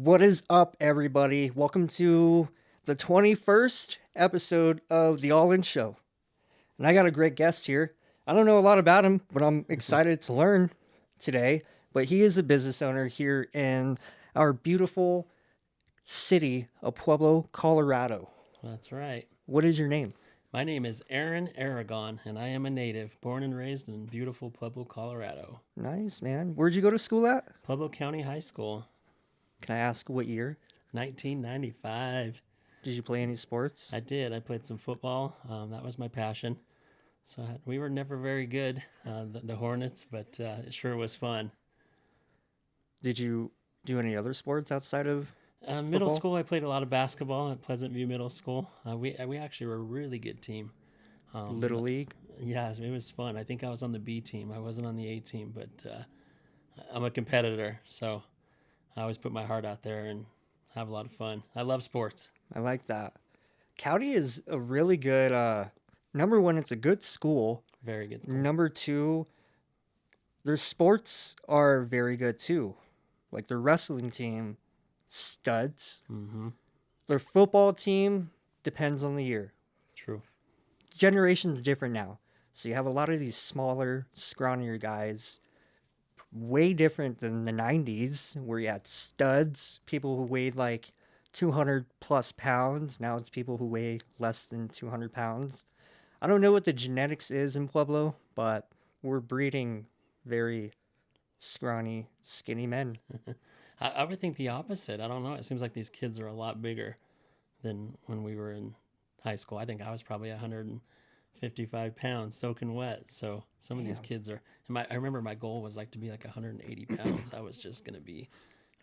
What is up, everybody? Welcome to the 21st episode of The All In Show. And I got a great guest here. I don't know a lot about him, but I'm excited to learn today. But he is a business owner here in our beautiful city of Pueblo, Colorado. That's right. What is your name? My name is Aaron Aragon, and I am a native, born and raised in beautiful Pueblo, Colorado. Nice, man. Where'd you go to school at? Pueblo County High School, Can I ask what year? 1995. Did you play any sports? I did. I played some football. That was my passion. We were never very good, the Hornets, but it sure was fun. Did you do any other sports outside of Middle football? school, I played a lot of basketball at Pleasant View Middle School. We actually were a really good team. Little League? Yeah, it was fun. I think I was on the B team. I wasn't on the A team, but I'm a competitor, so I always put my heart out there and have a lot of fun. I love sports. I like that. County is a really good, number one, it's a good school. Very good school. Number two, their sports are very good too. Like their wrestling team, studs. Mm-hmm. Their football team depends on the year. True. Generation's different now. So you have a lot of these smaller, scrawnier guys, way different than the 90s, where you had studs, people who weighed like 200 plus pounds. Now it's people who weigh less than 200 pounds. I don't know what the genetics is in Pueblo, but we're breeding very scrawny, skinny men. I would think the opposite. I don't know. It seems like these kids are a lot bigger than when we were in high school. I think I was probably 155 pounds soaking wet. So some of these kids are. I remember my goal was like to be like 180 pounds. I was just going to be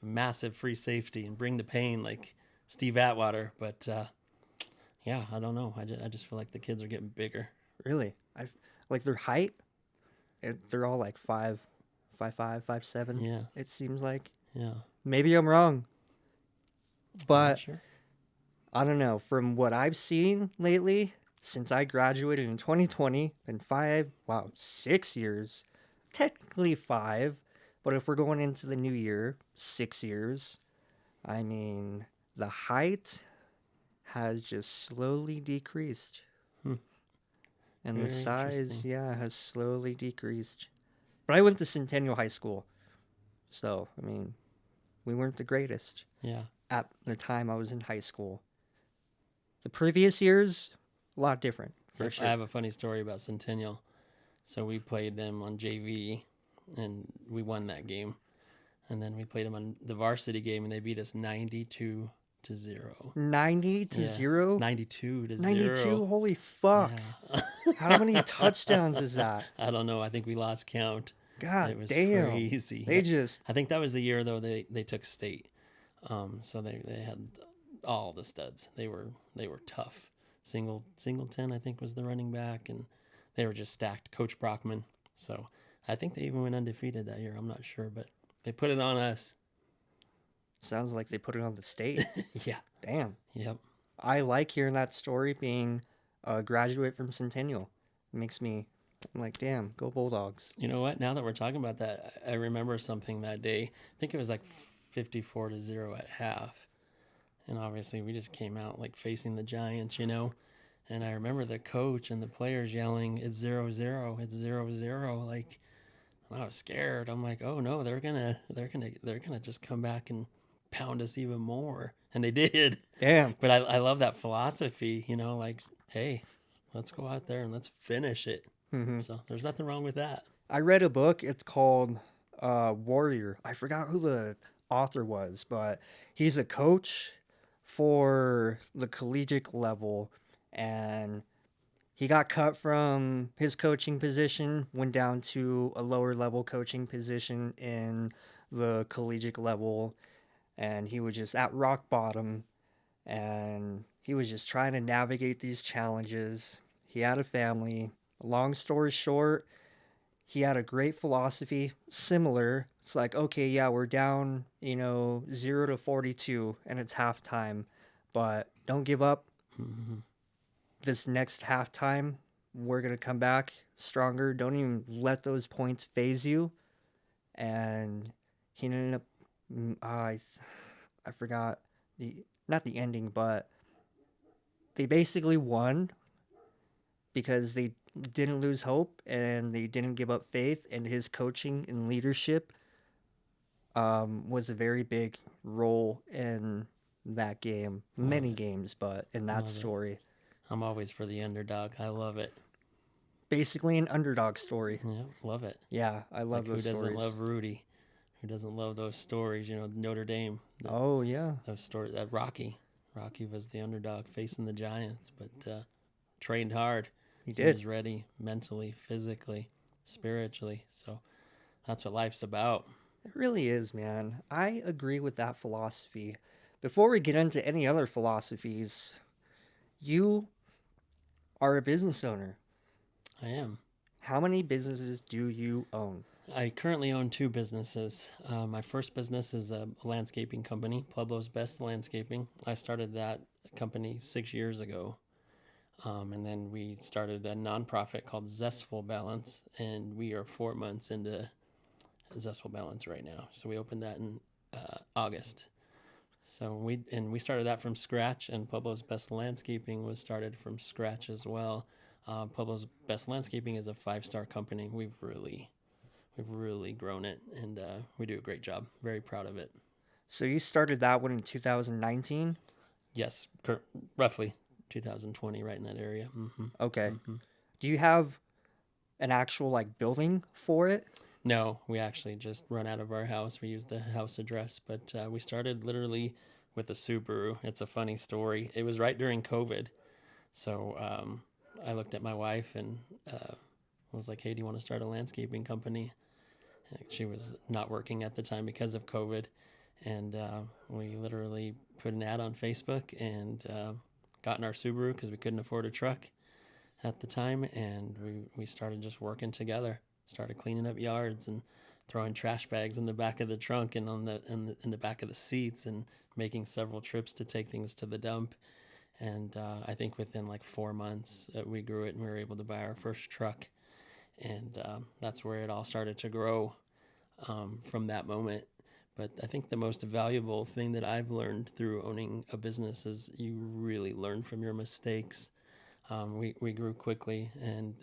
a massive free safety and bring the pain like Steve Atwater. But yeah, I don't know. I just feel like the kids are getting bigger. Really? Like their height, they're all like 5'5", 5'7". Yeah. It seems like. Yeah. Maybe I'm wrong, I'm not but sure. I don't know. From what I've seen lately, since I graduated in 2020, been 6 years, technically 5, but if we're going into the new year, 6 years, I mean, the height has just slowly decreased. Hmm. And Very the size, interesting. yeah, has slowly decreased. But I went to Centennial High School, so, I mean, we weren't the greatest Yeah. at the time I was in high school. The previous years, a lot different, for sure. I have a funny story about Centennial. So we played them on JV, and we won that game. And then we played them on the varsity game, and they beat us 92-0. 90 to Yeah, 0? 92-0. 92? Holy fuck. Yeah. How many touchdowns is that? I don't know. I think we lost count. God It was damn. crazy. They just, I think that was the year though they took state. So they had all the studs. They were tough. Singleton I think was the running back, and they were just stacked. Coach Brockman. So I think they even went undefeated that year. I'm not sure, but they put it on us. sounds like they put it on the state. Yeah. Damn. Yep. I like hearing that story, being a graduate from Centennial. It makes me, I'm like, damn, go Bulldogs. You know what? Now that we're talking about that, I remember something that day. I think it was like 54-0 at half. And obviously we just came out like facing the Giants, you know. And I remember the coach and the players yelling, "It's 0-0, it's 0-0." Like, I was scared. I'm like, "Oh no, they're gonna just come back and pound us even more." And they did. Damn. But I love that philosophy, you know, like, hey, let's go out there and let's finish it. hmm So there's nothing wrong with that. I read a book. It's called Warrior. I forgot who the author was, but he's a coach for the collegiate level, and he got cut from his coaching position, went down to a lower level coaching position in the collegiate level, and he was just at rock bottom, and he was just trying to navigate these challenges. He had a family. Long story short, he had a great philosophy, similar. It's like, okay, yeah, we're down, 0 to 42, and it's halftime, but don't give up. Mm-hmm. This next halftime, we're going to come back stronger. Don't even let those points phase you. And he ended up, I forgot the not the ending, but they basically won because they didn't lose hope and they didn't give up faith, and his coaching and leadership was a very big role in that game, Love many it. games, but in that Love it. story, I'm always for the underdog. I love it. basically an underdog story. Yeah, love it. Yeah, I love Like who those doesn't stories. love Rudy? Who doesn't love those stories? You know, Notre Dame. Oh yeah, Those stories. That Rocky. Rocky was the underdog facing the Giants, but trained hard. he He did. was ready mentally, physically, spiritually. So that's what life's about. It really is, man. I agree with that philosophy. Before we get into any other philosophies, you are a business owner. I am. How many businesses do you own? I currently own two businesses. My first business is a landscaping company, Pueblo's Best Landscaping. I started that company 6 years ago. And then we started a nonprofit called Zestful Balance, and we are 4 months into Zestful Balance right now. So we opened that in August. So we started that from scratch, and Pueblo's Best Landscaping was started from scratch as well. Pueblo's Best Landscaping is a 5-star company. We've really grown it, and we do a great job. Very proud of it. So you started that one in 2019? Yes, roughly 2020, right in that area. Mm-hmm. Okay. Mm-hmm. Do you have an actual like building for it? No, we actually just run out of our house. We use the house address, but we started literally with a Subaru. It's a funny story. It was right during COVID. So I looked at my wife and was like, hey, do you want to start a landscaping company? And she was not working at the time because of COVID. And we literally put an ad on Facebook and got in our Subaru because we couldn't afford a truck at the time. And we started just working together. Started cleaning up yards and throwing trash bags in the back of the trunk and in the back of the seats, and making several trips to take things to the dump. And I think within like 4 months, we grew it and we were able to buy our first truck. And that's where it all started to grow from that moment. But I think the most valuable thing that I've learned through owning a business is you really learn from your mistakes. We grew quickly, and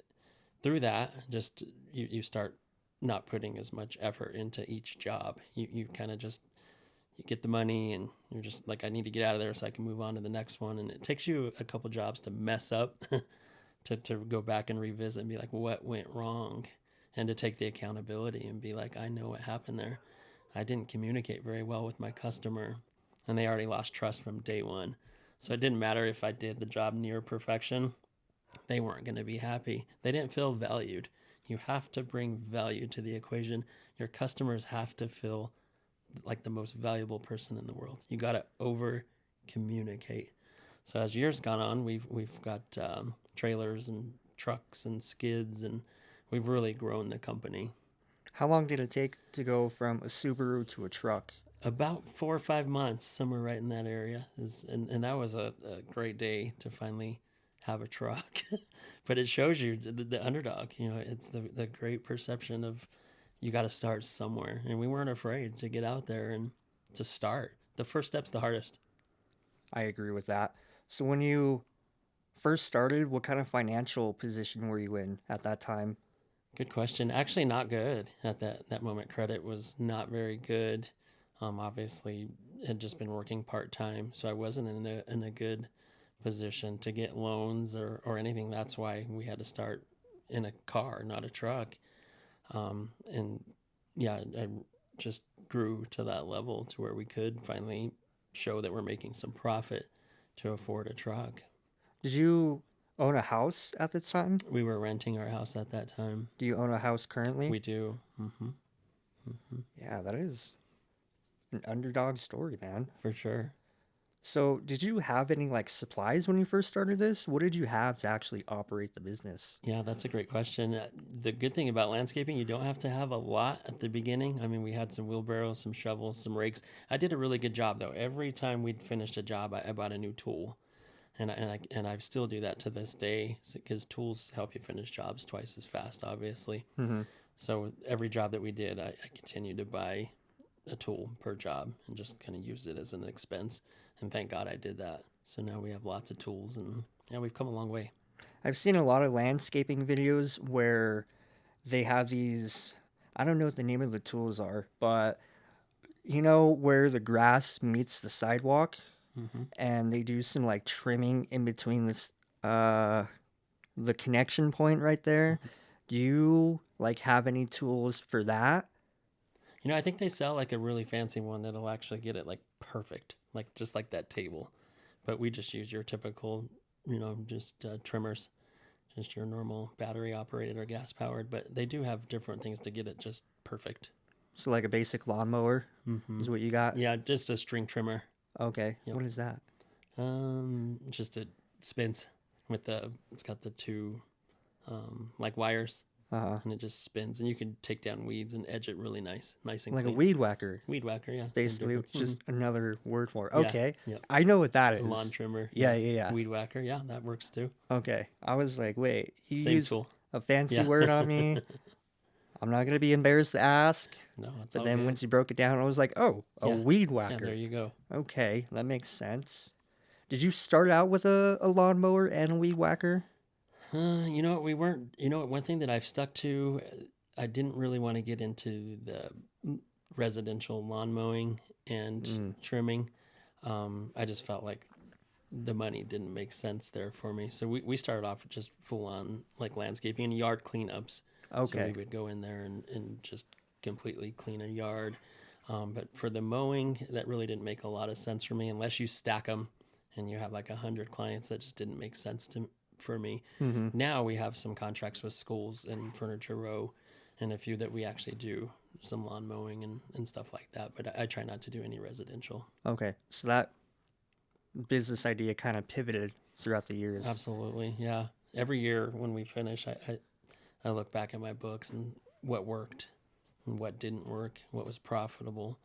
through that, just you start not putting as much effort into each job. You kind of just you get the money and you're just like, I need to get out of there so I can move on to the next one. And it takes you a couple jobs to mess up, to go back and revisit and be like, what went wrong? And to take the accountability and be like, I know what happened there. I didn't communicate very well with my customer, and they already lost trust from day one. So it didn't matter if I did the job near perfection. They weren't going to be happy. They didn't feel valued. You have to bring value to the equation. Your customers have to feel like the most valuable person in the world. You got to over communicate. So as years gone on, we've got trailers and trucks and skids, and we've really grown the company. How long did it take to go from a Subaru to a truck? About 4 or 5 months, somewhere right in that area. And that was a great day to finally have a truck. But it shows you the underdog. You know, it's the great perception of you got to start somewhere. And we weren't afraid to get out there and to start. The first step's the hardest. I agree with that. So when you first started, what kind of financial position were you in at that time? Good question. Actually, not good at that moment. Credit was not very good. Obviously, had just been working part time, so I wasn't in a good position to get loans or anything. That's why we had to start in a car, not a truck. And yeah, I just grew to that level to where we could finally show that we're making some profit to afford a truck. Did you own a house at the time? We were renting our house at that time. Do you own a house currently? We do. Mm-hmm. Mm-hmm. Yeah, that is an underdog story, man. For sure. So, did you have any like supplies when you first started this? What did you have to actually operate the business? Yeah, that's a great question. The good thing about landscaping, you don't have to have a lot at the beginning. I mean, we had some wheelbarrows, some shovels, some rakes. I did a really good job though. Every time we'd finished a job, I bought a new tool, and I still do that to this day because tools help you finish jobs twice as fast, obviously. Mm-hmm. So every job that we did, I continued to buy a tool per job and just kind of use it as an expense. And thank God I did that. So now we have lots of tools, and yeah, we've come a long way. I've seen a lot of landscaping videos where they have these, I don't know what the name of the tools are, but you know where the grass meets the sidewalk Hmm. and they do some like trimming in between this uh the connection point right there. Do you like have any tools for that? I think they sell like a really fancy one that'll actually get it like perfect, like just like that table. But we just use your typical, just trimmers, just your normal battery operated or gas powered. But they do have different things to get it just perfect. So like a basic lawnmower Hmm. is what you got? Yeah, just a string trimmer. Okay. Yep. What is that? Just it spins it's got the two like wires, Uh-huh. and it just spins, and you can take down weeds and edge it really nice and Like a clean. weed whacker. Weed whacker, yeah, same Basically, difference. it's just another word for it. Yeah, Okay. yep. I know what that A lawn is. trimmer, Yeah, yeah. yeah, yeah. Weed whacker, yeah, that works too. Okay. I was like, wait, you Same used tool. a fancy Yeah. word on me. I'm not going to be embarrassed to ask. No, it's But all then good. once you broke it down, I was like, oh, a Yeah, weed yeah. whacker. There you go. Okay, that makes sense. Did you start out with a lawnmower and a weed whacker? We weren't. One thing that I've stuck to, I didn't really want to get into the residential lawn mowing and Mm, trimming. I just felt like the money didn't make sense there for me. So we started off with just full on like landscaping and yard cleanups. So we okay. would go in there and just completely clean a yard. But for the mowing, that really didn't make a lot of sense for me unless you stack them and you have like 100 clients. That just didn't make sense for me. Mm-hmm. Now we have some contracts with schools and Furniture Row and a few that we actually do some lawn mowing and stuff like that. But I try not to do any residential. Okay. So that business idea kind of pivoted throughout the years. Absolutely. Yeah. Every year when we finish, I look back at my books and what worked and what didn't work, what was profitable,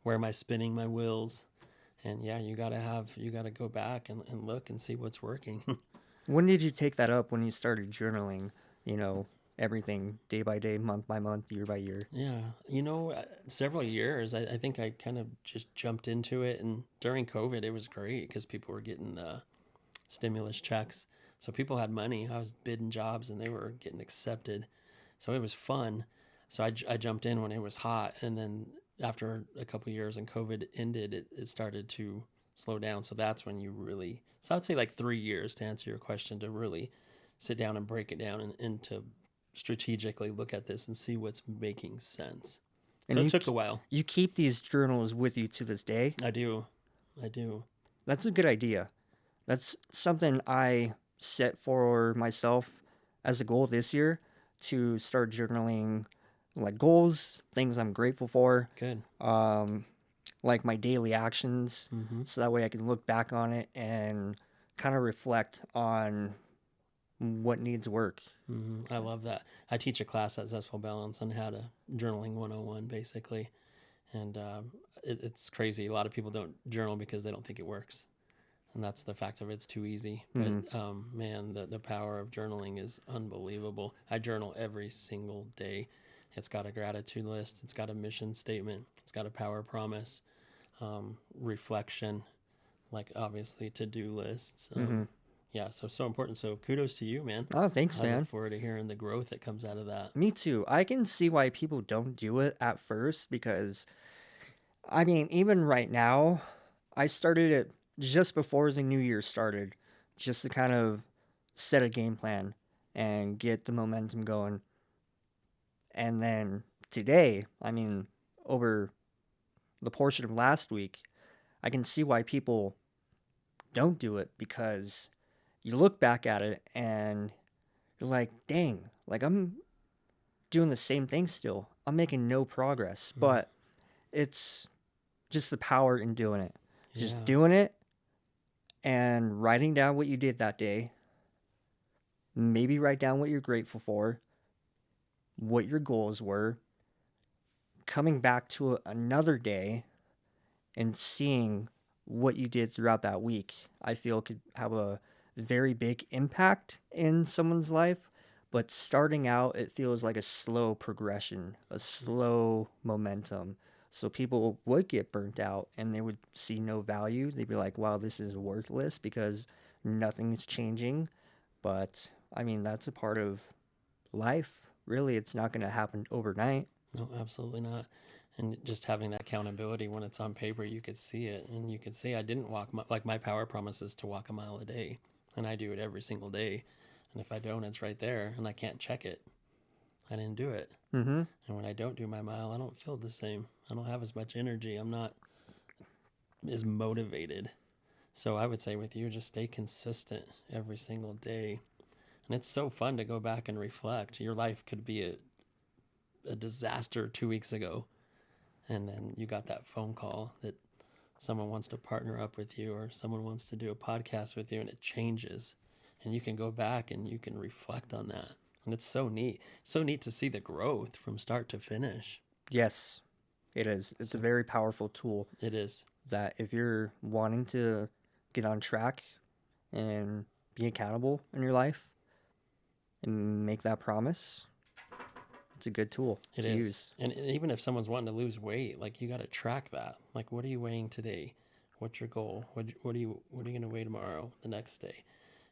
where am I spinning my wheels? And yeah, you gotta go back and look and see what's working. When did you take that up when you started journaling? You know, everything day by day, month by month, year by year. Yeah, several years. I think I kind of just jumped into it, and during COVID, it was great because people were getting stimulus checks, so people had money. I was bidding jobs, and they were getting accepted, so it was fun. So I jumped in when it was hot, and then after a couple of years and COVID ended, it started to slow down. So that's when you really. So I'd say like 3 years to answer your question to really sit down and break it down and to strategically look at this and see what's making sense. And So it took a while. you keep these journals with you to this day. I do. I do. That's a good idea. That's something I set for myself as a goal this year to start journaling like goals, things I'm grateful for, Good. like my daily actions, Mm-hmm. so that way I can look back on it and kind of reflect on what needs work. Mm-hmm. I love that. I teach a class at Zestful Balance on how to journaling 101 basically. And it's crazy. A lot of people don't journal because they don't think it works. And that's the fact of it's too easy. But man, the power of journaling is unbelievable. I journal every single day. It's got a gratitude list. It's got a mission statement. It's got a power promise, reflection, like obviously to-do lists. Yeah, so important. So kudos to you, man. Oh, thanks, I man. look forward to hearing the growth that comes out of that. Me too. I can see why people don't do it at first because, I mean, even right now, I started it just before the new year started, just to kind of set a game plan and get the momentum going. And then today, I mean, over the portion of last week, I can see why people don't do it because you look back at it and you're like, dang, like I'm doing the same thing still. I'm making no progress, but it's just the power in doing it. Just Yeah. doing it and writing down what you did that day. Maybe write down what you're grateful for, what your goals were, coming back to another day and seeing what you did throughout that week. I feel could have a very big impact in someone's life, but starting out, it feels like a slow progression, a slow momentum. So people would get burnt out and they would see no value. They'd be like, wow, this is worthless because nothing's changing. But I mean, that's a part of life. Really, it's not going to happen overnight. No, absolutely not. And just having that accountability when it's on paper, you could see it, and you could say, I didn't walk like my power promise is to walk a mile a day, and I do it every single day. And if I don't, it's right there, and I can't check it. I didn't do it. Mm-hmm. And when I don't do my mile, I don't feel the same. I don't have as much energy. I'm not as motivated. So I would say with you, just stay consistent every single day. And it's so fun to go back and reflect. Your life could be a disaster 2 weeks ago. And then you got that phone call that someone wants to partner up with you or someone wants to do a podcast with you, and it changes. And you can go back and you can reflect on that. And it's so neat. So neat to see the growth from start to finish. Yes, it is. It's a very powerful tool It is. that if you're wanting to get on track and be accountable in your life and make that promise, it's a good tool It to is. use. And even if someone's wanting to lose weight, like you got to track that. Like, what are you weighing today? What's your goal? What are you going to weigh tomorrow, the next day?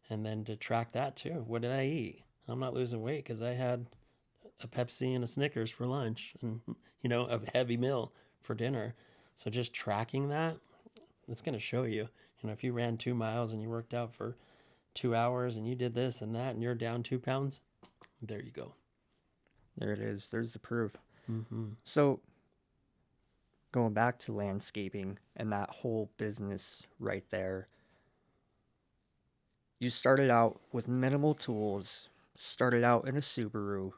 And then to track that too. What did I eat? I'm not losing weight because I had a Pepsi and a Snickers for lunch and, a heavy meal for dinner. So just tracking that, it's going to show you. If you ran 2 miles and you worked out for 2 hours and you did this and that and you're down 2 pounds, there you go. There it is. There's the proof. Mm-hmm. So, going back to landscaping and that whole business right there, you started out with minimal tools, started out in a Subaru.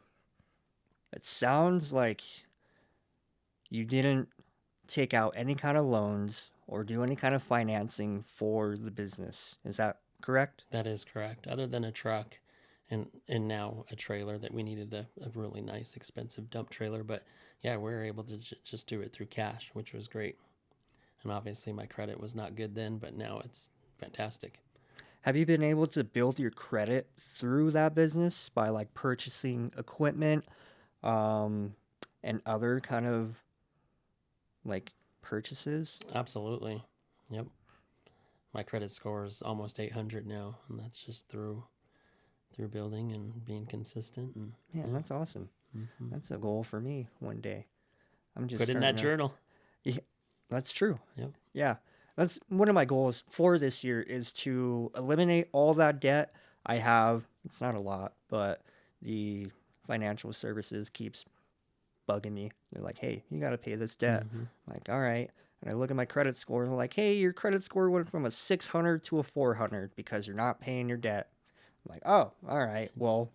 It sounds like you didn't take out any kind of loans or do any kind of financing for the business. Is that correct? That is correct. Other than a truck and now a trailer that we needed a really nice, expensive dump trailer. But yeah, we were able to just do it through cash, which was great. And obviously my credit was not good then, but now it's fantastic. Have you been able to build your credit through that business by like purchasing equipment and other kind of like purchases? Absolutely. Yep. My credit score is almost 800 now, and that's just through building and being consistent. And Man, that's awesome. mm-hmm. That's a goal for me one day. I'm just Put in that journal. Yeah, that's true. Yep. Yeah. That's one of my goals for this year is to eliminate all that debt I have. It's not a lot, but the financial services keeps bugging me. They're like, hey, you got to pay this debt. Mm-hmm. I'm like, all right. And I look at my credit score and they're like, hey, your credit score went from a 600 to a 400 because you're not paying your debt. I'm like, oh, all right. Well,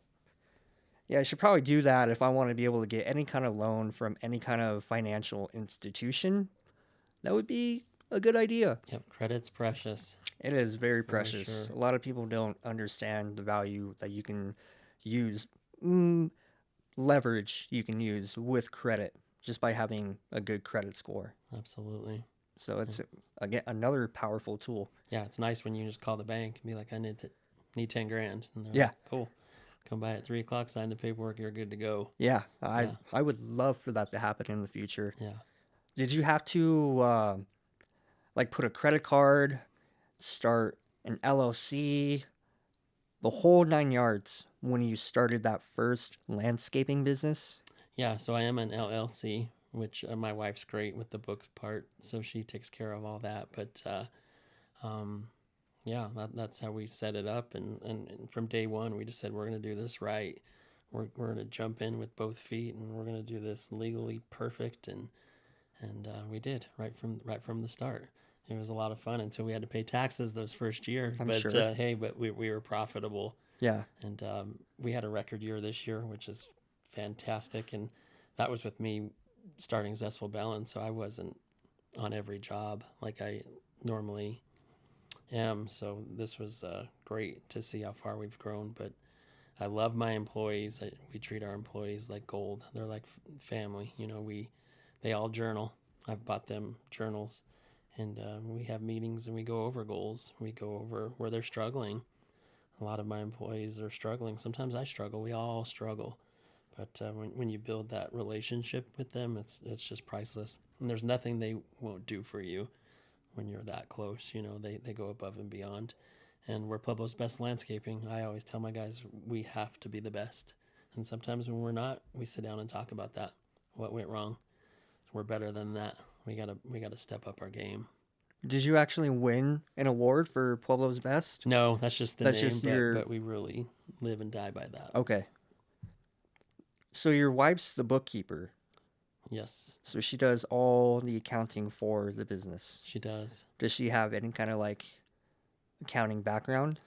yeah, I should probably do that if I want to be able to get any kind of loan from any kind of financial institution. That would be a good idea. Yep. Credit's precious. It is very precious. Sure. A lot of people don't understand the value that you can use, leverage you can use with credit just by having a good credit score. Absolutely. So it's, again, another powerful tool. Yeah, it's nice when you just call the bank and be like, I need 10 grand. And they're Yeah. like, cool. Come by at 3:00, sign the paperwork, you're good to go. Yeah, I would love for that to happen in the future. Yeah. Did you have to like put a credit card, start an LLC, the whole 9 yards when you started that first landscaping business? Yeah, so I am an LLC, which my wife's great with the book part, so she takes care of all that. But yeah, that's how we set it up. And from day one, we just said, we're going to do this right. We're going to jump in with both feet, and we're going to do this legally perfect. And we did right from the start. It was a lot of fun until we had to pay taxes those first year. I'm but sure. Hey, but we were profitable. Yeah. And we had a record year this year, which is fantastic. And that was with me starting Zestful Balance, so I wasn't on every job like I normally am. So this was great to see how far we've grown. But I love my employees. We treat our employees like gold. They're like family. They all journal. I've bought them journals. And we have meetings and we go over goals. We go over where they're struggling. A lot of my employees are struggling. Sometimes I struggle. We all struggle. But when you build that relationship with them, it's just priceless. And there's nothing they won't do for you when you're that close. You know, they go above and beyond. And we're Pueblo's best landscaping. I always tell my guys we have to be the best. And sometimes when we're not, we sit down and talk about that. What went wrong? We're better than that. We gotta step up our game. Did you actually win an award for Pueblo's Best? No, that's just the That's name, just but, your. but we really live and die by that. Okay. So your wife's the bookkeeper. Yes, So she does all the accounting for the business. she does. Does she have any kind of like accounting background?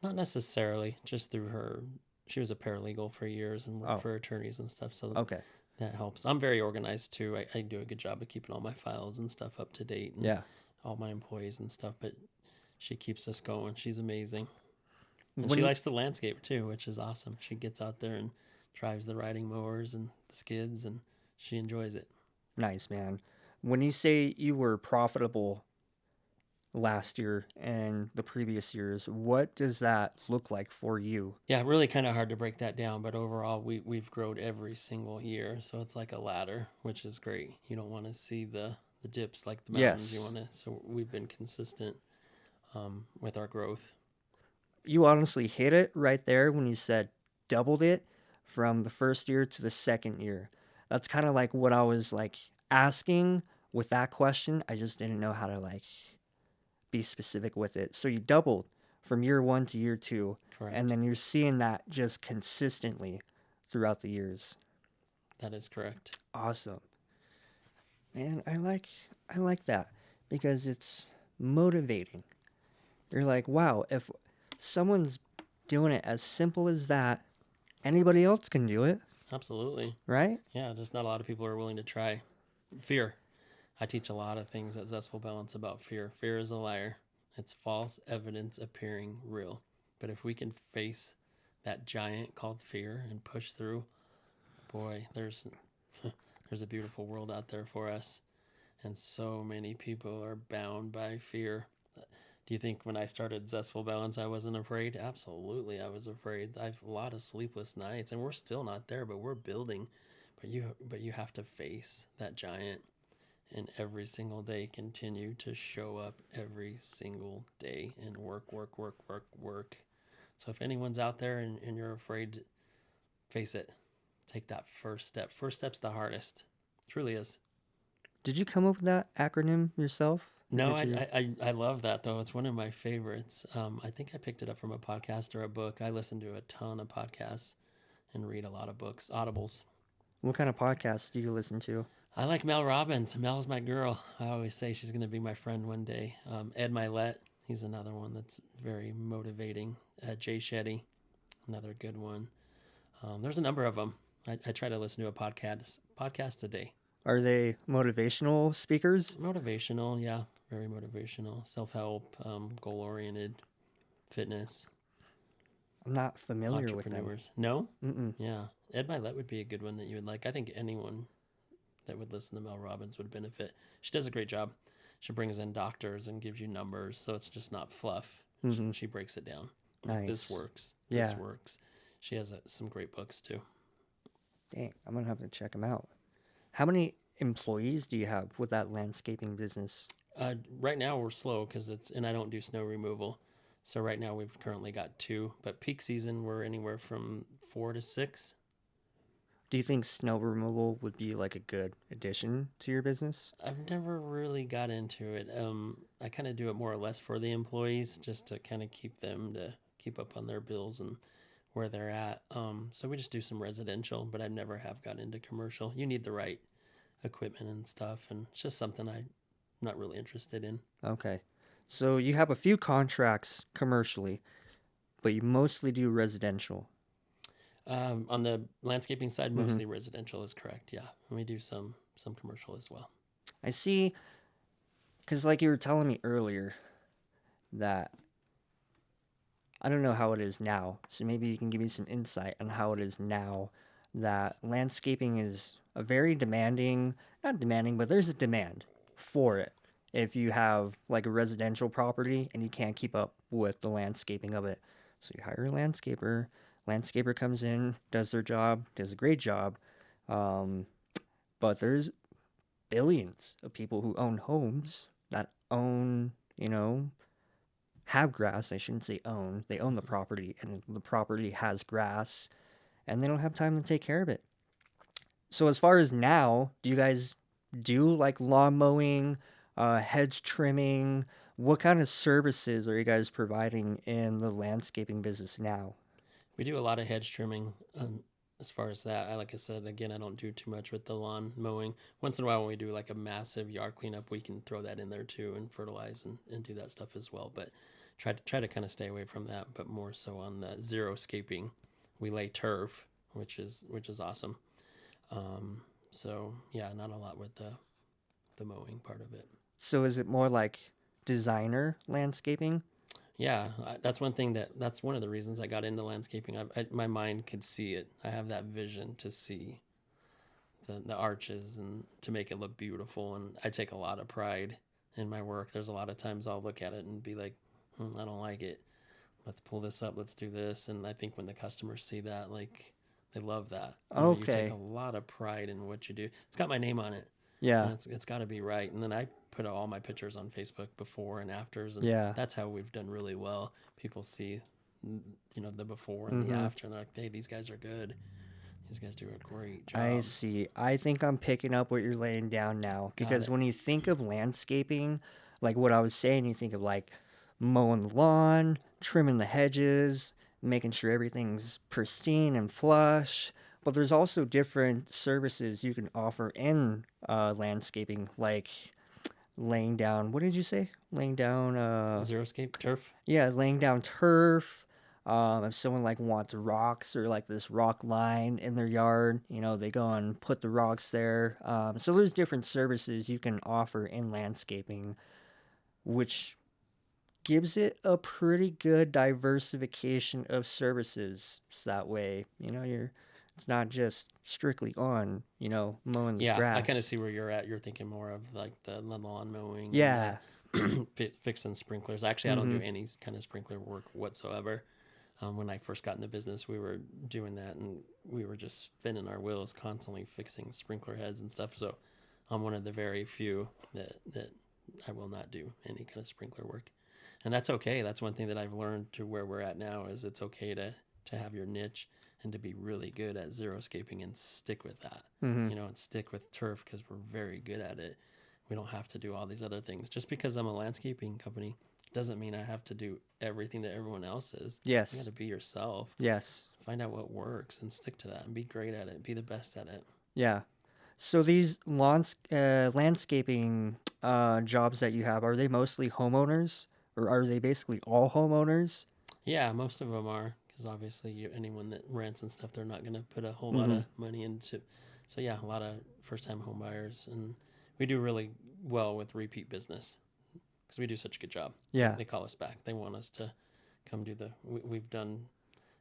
Not necessarily, just through her. She was a paralegal for years and worked Oh, for attorneys and stuff, so okay. that helps. I'm very organized too. I do a good job of keeping all my files and stuff up to date and Yeah. all my employees and stuff, but she keeps us going. She's amazing. And she When likes to landscape too, which is awesome. She gets out there and drives the riding mowers and the skids, and she enjoys it. nice, man. When you say you were profitable last year and the previous years, what does that look like for you? Yeah, really kind of hard to break that down, but overall we've grown every single year, so it's like a ladder, which is great. You don't want to see the dips like the mountains. You Yes. want to, so we've been consistent with our growth. You honestly hit it right there when you said doubled it from the first year to the second year. That's kind of like what I was like asking with that question. I just didn't know how to like be specific with it. So you doubled from year 1 to year 2, and Correct. then you're seeing that just consistently throughout the years. That is correct. Awesome. Man, I like that because it's motivating. You're like, wow, if someone's doing it as simple as that, anybody else can do it, Absolutely. right? Yeah, just not a lot of people are willing to try. Fear. I teach a lot of things at Zestful Balance about fear. Fear is a liar. It's false evidence appearing real. But if we can face that giant called fear and push through, boy, there's a beautiful world out there for us. And so many people are bound by fear. Do you think when I started Zestful Balance I wasn't afraid? Absolutely, I was afraid. I've a lot of sleepless nights, and we're still not there, but we're building. But you have to face that giant, and every single day continue to show up every single day and work, work, work, work, work. So if anyone's out there and you're afraid, face it. Take that first step. First step's the hardest. Truly is. Did you come up with that acronym yourself? Or No, did you? I love that though. It's one of my favorites. I think I picked it up from a podcast or a book. I listen to a ton of podcasts and read a lot of books, audibles. What kind of podcasts do you listen to? I like Mel Robbins. Mel's my girl. I always say she's going to be my friend one day. Ed Milet, he's another one that's very motivating. Jay Shetty, another good one. There's a number of them. I try to listen to a podcast a day. Are they motivational speakers? Motivational, yeah, very motivational. Self-help, goal-oriented, fitness, I'm not familiar with them. entrepreneurs. No? Mm-mm. Yeah. Ed Milet would be a good one that you would like. I think anyone that would listen to Mel Robbins would benefit. She does a great job. She brings in doctors and gives you numbers, so it's just not fluff. Mm-hmm. She breaks it down. Like, this Nice. works. Yeah. This works. She has some great books too. Dang, I'm gonna have to check them out. How many employees do you have with that landscaping business? Right now we're slow and I don't do snow removal. So right now we've currently got 2, but peak season we're anywhere from 4 to 6. Do you think snow removal would be like a good addition to your business? I've never really got into it. I kind of do it more or less for the employees just to kind of keep them to keep up on their bills and where they're at. So we just do some residential, but I never have got into commercial. You need the right equipment and stuff, and it's just something I'm not really interested in. Okay. So you have a few contracts commercially, but you mostly do residential. On the landscaping side, Mm-hmm. mostly residential is correct. Yeah, and we do some commercial as well. I see, because like you were telling me earlier, that I don't know how it is now. So maybe you can give me some insight on how it is now that landscaping is a very demanding, not demanding, but there's a demand for it. If you have like a residential property and you can't keep up with the landscaping of it. So you hire a landscaper, Landscaper comes in, does their job, does a great job. Um, but there's billions of people who own homes that own, have grass. I shouldn't say own. They own the property, and the property has grass, and they don't have time to take care of it. So as far as now, do you guys do like lawn mowing, hedge trimming? What kind of services are you guys providing in the landscaping business now? We do a lot of hedge trimming. As far as that, like I said, again, I don't do too much with the lawn mowing. Once in a while, when we do like a massive yard cleanup, we can throw that in there too and fertilize and do that stuff as well. But try to kind of stay away from that. But more so on the zero scaping, we lay turf, which is awesome. Um, so yeah, not a lot with the mowing part of it. So is it more like designer landscaping? Yeah, that's one thing that's one of the reasons I got into landscaping. My mind could see it. I have that vision to see the arches and to make it look beautiful. And I take a lot of pride in my work. There's a lot of times I'll look at it and be like, I don't like it. Let's pull this up. Let's do this. And I think when the customers see that, like, they love that. You take a Okay. lot of pride in what you do. It's got my name on it, and Yeah. it's got to be right. And then I put all my pictures on Facebook before and afters, and Yeah. that's how we've done really well. People see, the before and the Mm-hmm. after, and they're like, "Hey, these guys are good. These guys do a great I job." see. I think I'm picking up what you're laying down now Got because it. when you think of landscaping, like what I was saying, you think of like mowing the lawn, trimming the hedges, making sure everything's pristine and flush. But there's also different services you can offer in landscaping, like laying down, what did you say? Laying down, Zero scape turf. yeah, laying down turf. If someone like wants rocks or like this rock line in their yard, they go and put the rocks there. So there's different services you can offer in landscaping, which gives it a pretty good diversification of services. So that way, it's not just strictly on, mowing this Yeah, I kind of grass. see where you're at. You're thinking more of like the lawn mowing and Yeah. the fixing sprinklers. Actually, I don't Mm-hmm. do any kind of sprinkler work whatsoever. When I first got in the business, we were doing that, and we were just spinning our wheels, constantly fixing sprinkler heads and stuff. So I'm one of the very few that I will not do any kind of sprinkler work, and that's okay. That's one thing that I've learned to where we're at now is it's okay to have your niche and to be really good at zero scaping and stick with that, Mm-hmm. and stick with turf because we're very good at it. We don't have to do all these other things. Just because I'm a landscaping company doesn't mean I have to do everything that everyone else is. You got Yes. to be yourself. Yes. Find out what works and stick to that and be great at it. Be the best at it. Yeah. So these landscaping jobs that you have, are they mostly homeowners, or are they basically all homeowners? Yeah, most of them are because obviously anyone that rents and stuff, they're not going to put a whole lot Mm-hmm. of money into. So yeah, a lot of first-time home buyers, and we do really well with repeat business because we do such a good job. Yeah. They call us back. They want us to come do the. We've done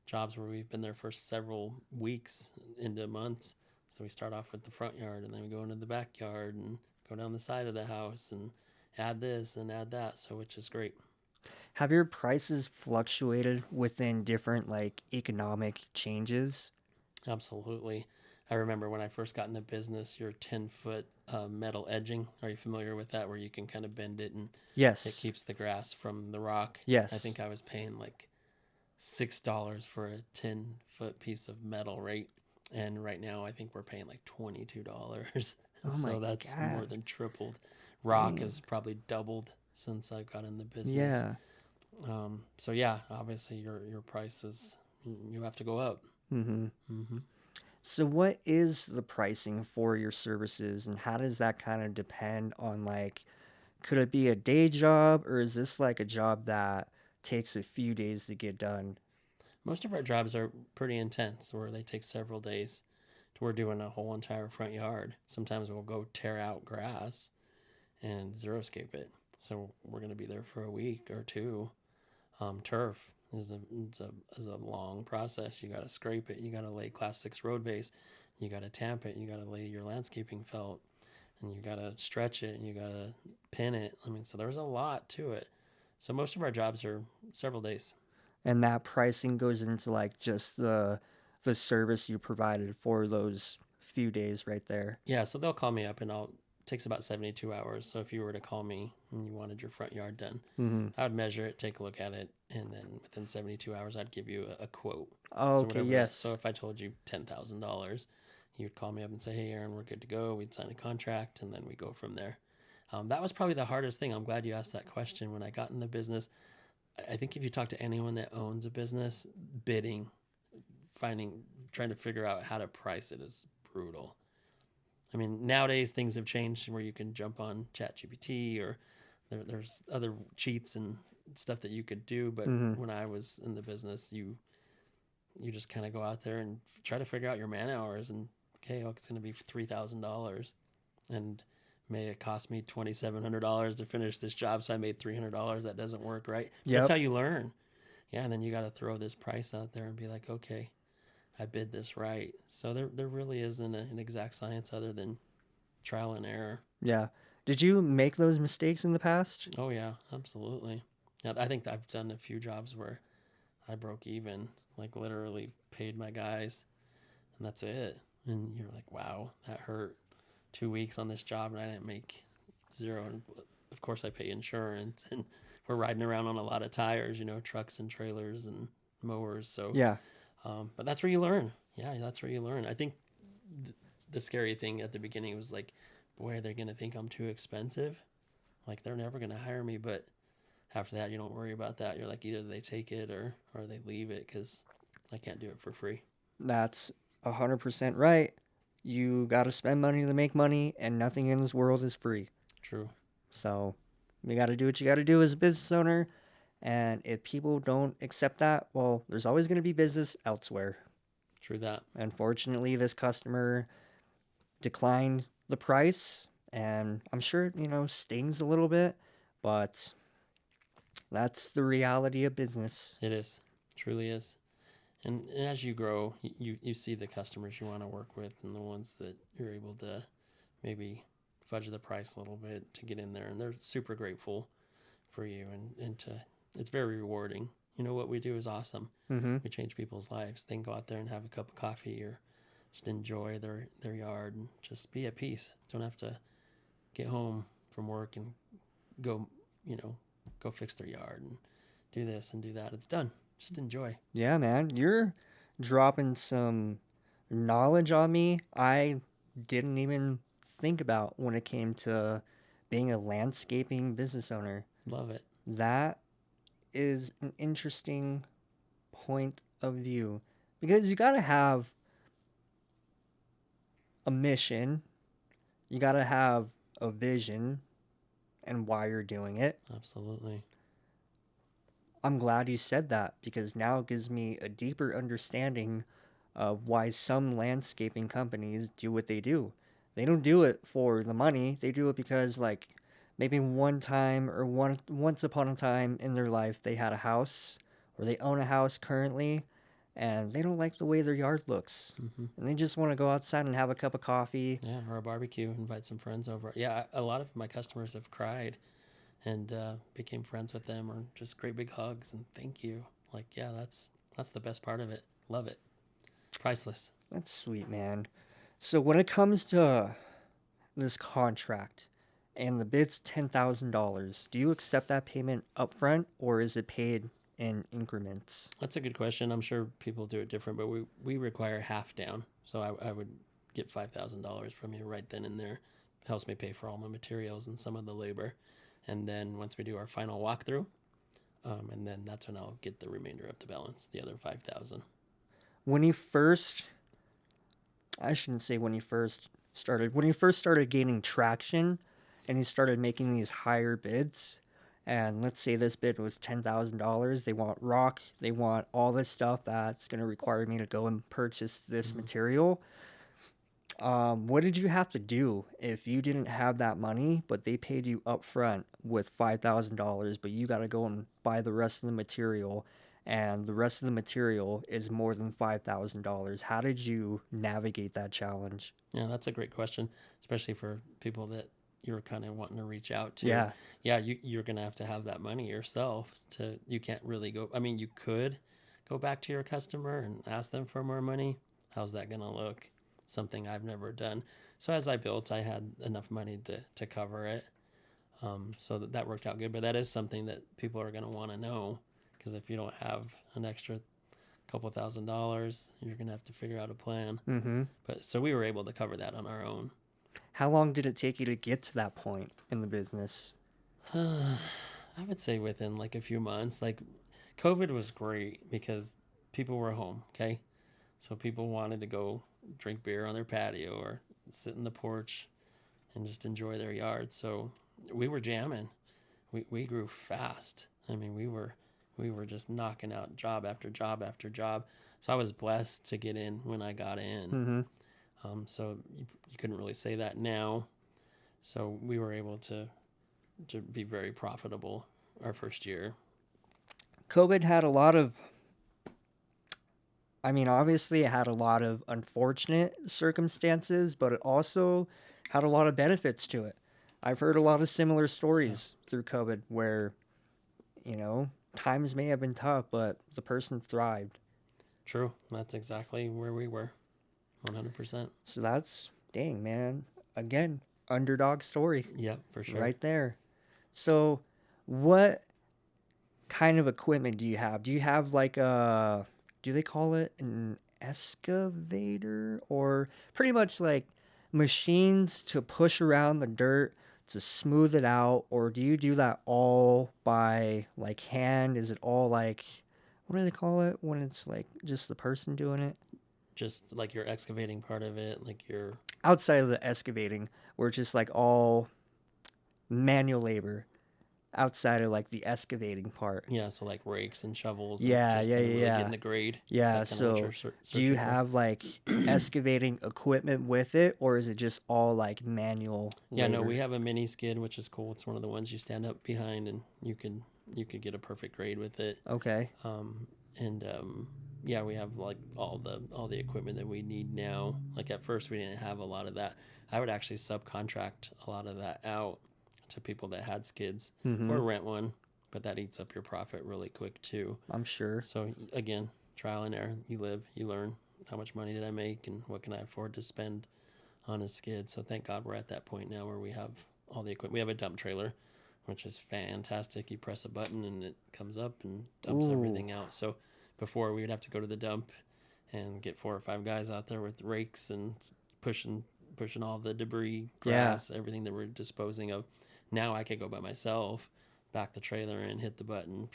jobs where we've been there for several weeks into months. So we start off with the front yard and then we go into the backyard and go down the side of the house and add this and add that. So which is great. Have your prices fluctuated within different like economic changes? Absolutely. I remember when I first got in the business, your 10-foot metal edging. Are you familiar with that? Where you can kind of bend it and it Yes. keeps the grass from the rock. I Yes. think I was paying like $6 for a 10-foot piece of metal, right? And right now I think we're paying like $22. Oh So my that's more God. than tripled. Rock Dang. has probably doubled since I got in the business. Yeah. So yeah, obviously your prices you have to go up. Mm-hmm. Hmm. So what is the pricing for your services, and how does that kind of depend on like, could it be a day job, or is this like a job that takes a few days to get done? Most of our jobs are pretty intense, where they take several days. We're doing a whole entire front yard. Sometimes we'll go tear out grass and xeriscape it. So we're going to be there for a week or two. Turf is a long process. You got to scrape it. You got to lay class 6 road base. You got to tamp it. You got to lay your landscaping felt. And you got to stretch it. And you got to pin it. I mean, so there's a lot to it. So most of our jobs are several days. And that pricing goes into like just the service you provided for those few days right there. Yeah, so they'll call me up and I'll takes about 72 hours. So if you were to call me and you wanted your front yard done, Mm-hmm. I would measure it, take a look at it, and then within 72 hours I'd give you a quote. Oh, So okay, whatever that. So yes. if I told you $10,000, you would call me up and say, "Hey, Aaron, we're good to go." We'd sign a contract, and then we go from there. That was probably the hardest thing. I'm glad you asked that question. When I got in the business, I think if you talk to anyone that owns a business, bidding, finding, trying to figure out how to price it is brutal. I mean, nowadays things have changed where you can jump on ChatGPT or there's other cheats and stuff that you could do. But Mm-hmm. when I was in the business, you just kind of go out there and try to figure out your man hours and okay, oh, it's going to be $3,000, and may it cost me $2,700 to finish this job, so I made $300. That doesn't work, right? But that's how Yep. you learn. Yeah, and then you got to throw this price out there and be like, okay, I bid this right. So there really isn't an exact science other than trial and error. Yeah. Did you make those mistakes in the past? Oh yeah, absolutely. Yeah, I think I've done a few jobs where I broke even, like literally paid my guys, and that's it. And you're like, wow, that hurt. 2 weeks on this job, and I didn't make zero. And of course, I pay insurance, and we're riding around on a lot of tires, trucks and trailers and mowers. So, Yeah. but that's where you learn. Yeah, that's where you learn. I think the scary thing at the beginning was like, boy, are they going to think I'm too expensive? Like, they're never going to hire me. But after that, you don't worry about that. You're like, either they take it or they leave it because I can't do it for free. That's 100% right. You got to spend money to make money, and nothing in this world is free. True. So you got to do what you got to do as a business owner. And if people don't accept that, well, there's always going to be business elsewhere. True that. Unfortunately, this customer declined the price, and I'm sure stings a little bit, but that's the reality of business. It is. Truly is. And as you grow, you see the customers you want to work with and the ones that you're able to maybe fudge the price a little bit to get in there. And they're super grateful for you and it's very rewarding. What we do is awesome. Mm-hmm. We change people's lives. They can go out there and have a cup of coffee or just enjoy their yard and just be at peace. Don't have to get home from work and go, go fix their yard and do this and do that. It's done. Just enjoy. Yeah, man, you're dropping some knowledge on me I didn't even think about when it came to being a landscaping business owner. Love it. That is an interesting point of view because you got to have a mission, you got to have a vision and why you're doing it. Absolutely. I'm glad you said that because now it gives me a deeper understanding of why some landscaping companies do what they do. They don't do it for the money. They do it because like maybe one time or once upon a time in their life they had a house or they own a house currently and they don't like the way their yard looks. Hmm. And they just want to go outside and have a cup of coffee. Yeah, or a barbecue, invite some friends over. Yeah, a lot of my customers have cried and became friends with them, or just great big hugs and thank you. Like, yeah, that's the best part of it. Love it. Priceless. That's sweet, man. So when it comes to this contract and the bid's $10,000, do you accept that payment upfront or is it paid in increments? That's a good question. I'm sure people do it different, but we require half down. So I would get $5,000 from you right then and there. Helps me pay for all my materials and some of the labor. And then once we do our final walkthrough, and then that's when I'll get the remainder of the balance, the other 5,000. When you first, I shouldn't say when you first started gaining traction and you started making these higher bids, and let's say this bid was $10,000, they want rock, they want all this stuff that's going to require me to go and purchase this Mm-hmm. material. What did you have to do if you didn't have that money, but they paid you up front with $5,000, but you got to go and buy the rest of the material, and the rest of the material is more than $5,000? How did you navigate that challenge? Yeah, that's a great question, especially for people that you were kind of wanting to reach out to. Yeah. Yeah, you're going to have that money yourself to, you can't really go, I mean, you could go back to your customer and ask them for more money. How's that going to look? Something I've never done. So as I built, I had enough money to cover it. So that worked out good. But that is something that people are going to want to know, because if you don't have an extra couple $1,000, you're going to have to figure out a plan. Mm-hmm. But so we were able to cover that on our own. How long did it take you to get to that point in the business? I would say within like a few months. Like, COVID was great because people were home, okay? So people wanted to go drink beer on their patio or sit in the porch and just enjoy their yard. So we were jamming. We grew fast. I mean, we were just knocking out job after job after job. So I was blessed to get in when I got in. Mm-hmm. So you couldn't really say that now. So we were able to be very profitable our first year. COVID had a lot of, I mean, obviously it had a lot of unfortunate circumstances, but it also had a lot of benefits to it. I've heard a lot of similar stories through COVID where, times may have been tough, but the person thrived. True. That's exactly where we were. 100%. So that's, dang, man. Again, underdog story. Yeah, for sure. Right there. So what kind of equipment do you have? Do you have like do they call it an excavator, or pretty much like machines to push around the dirt to smooth it out? Or do you do that all by like hand? Is it all like, what do they call it when it's like just the person doing it? Just like your excavating part of it, like your Outside of the excavating, where it's just like all manual labor outside of like the excavating part. so like rakes and shovels. Yeah, and just yeah, kind of really yeah. getting the grade. Yeah, Is that kind of what so you're do you searching for? have like excavating equipment with it, or is it just all like manual Yeah, no, we labor? have a mini skid, which is cool. It's one of the ones you stand up behind, and you could get a perfect grade with it. Okay. And yeah, we have like all the equipment that we need now. Like at first, we didn't have a lot of that. I would actually subcontract a lot of that out to people that had skids, Mm-hmm. or rent one, but that eats up your profit really quick too. I'm sure. So again, trial and error. You live, you learn. How much money did I make, and what can I afford to spend on a skid? So thank God we're at that point now where we have all the equipment. We have a dump trailer, which is fantastic. You press a button and it comes up and dumps Ooh. everything out. So before, we would have to go to the dump and get 4 or 5 guys out there with rakes and pushing all the debris, grass, everything that we're disposing of. Now I could go by myself, back the trailer in, hit the button,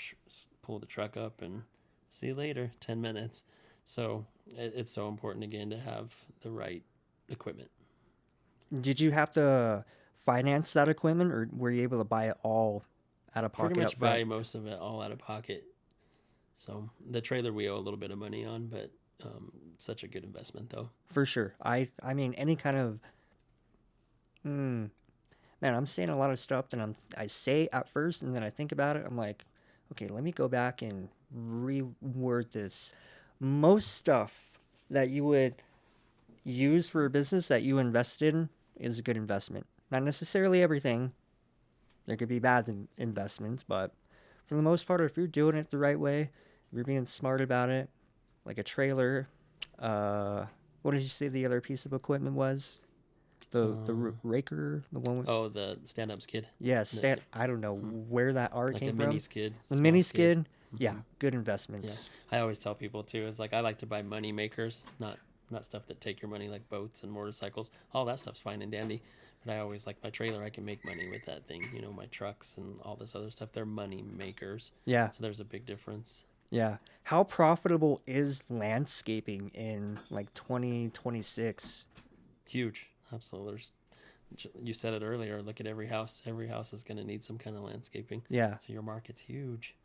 pull the truck up, and see you later. 10 minutes. So it's so important again to have the right equipment. Did you have to finance that equipment, or were you able to buy it all out of Pretty pocket up much buy front? most of it all out of pocket. So the trailer we owe a little bit of money on, but such a good investment though. For sure. I mean any kind of man, I'm saying a lot of stuff that I say at first, and then I think about it. I'm like, okay, let me go back and reword this. Most stuff that you would use for a business that you invest in is a good investment. Not necessarily everything. There could be bad investments, but for the most part, if you're doing it the right way, if you're being smart about it, like a trailer. What did you say the other piece of equipment was? The raker, the one with, Oh, the stand-up skid. yeah, I don't know where that art Like came a from. mini skid. The small mini skid, yeah, Mhm. good Yeah. investments. I always tell people too, is like I like to buy money makers, not stuff that take your money like boats and motorcycles. All that stuff's fine and dandy. But I always like my trailer, I can make money with that thing. My trucks and all this other stuff, they're money makers. Yeah, So there's a big difference. yeah. How profitable is landscaping in like 2026? Huge. Absolutely. You said it earlier. Look at every house. Every house is going to need some kind of landscaping. Yeah. So your market's huge.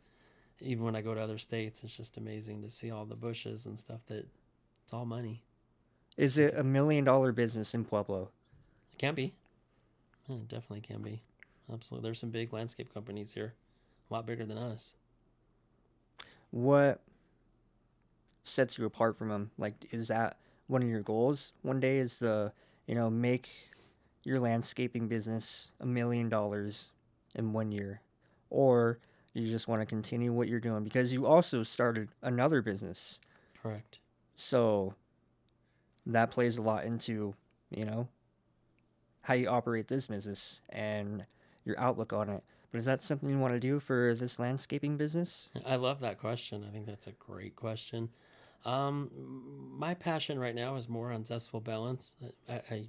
Even when I go to other states, it's just amazing to see all the bushes and stuff that it's all money. Is it $1 million business in Pueblo? It can be. Yeah, it definitely can be. Absolutely. There's some big landscape companies here, a lot bigger than us. What sets you apart from them? Like, is that one of your goals one day, is to, make your landscaping business $1 million in 1 year, or you just want to continue what you're doing because you also started another business. Correct. So that plays a lot into, you know, how you operate this business and your outlook on it. But is that something you want to do for this landscaping business? I love that question. I think that's a great question. My passion right now is more on Zestful Balance. I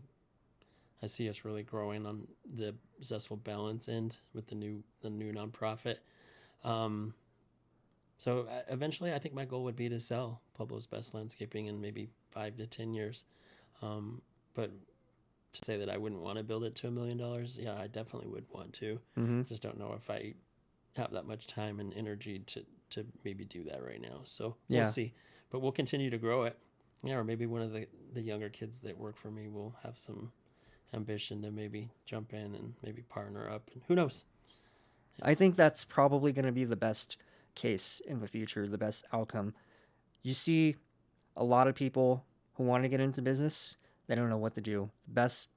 see us really growing on the Zestful Balance end with the new nonprofit. Um, so eventually, I think my goal would be to sell Pueblo's Best Landscaping in maybe 5 to 10 years. But to say that I wouldn't want to build it to $1 million, yeah, I definitely would want to. Mm-hmm. Just don't know if I have that much time and energy to maybe do that right now. So we'll Yeah. see. But we'll continue to grow it. Yeah, or maybe one of the younger kids that work for me will have some ambition to maybe jump in and maybe partner up. And who knows? I think that's probably going to be the best case in the future, the best outcome. You see a lot of people who want to get into business, they don't know what to do. The best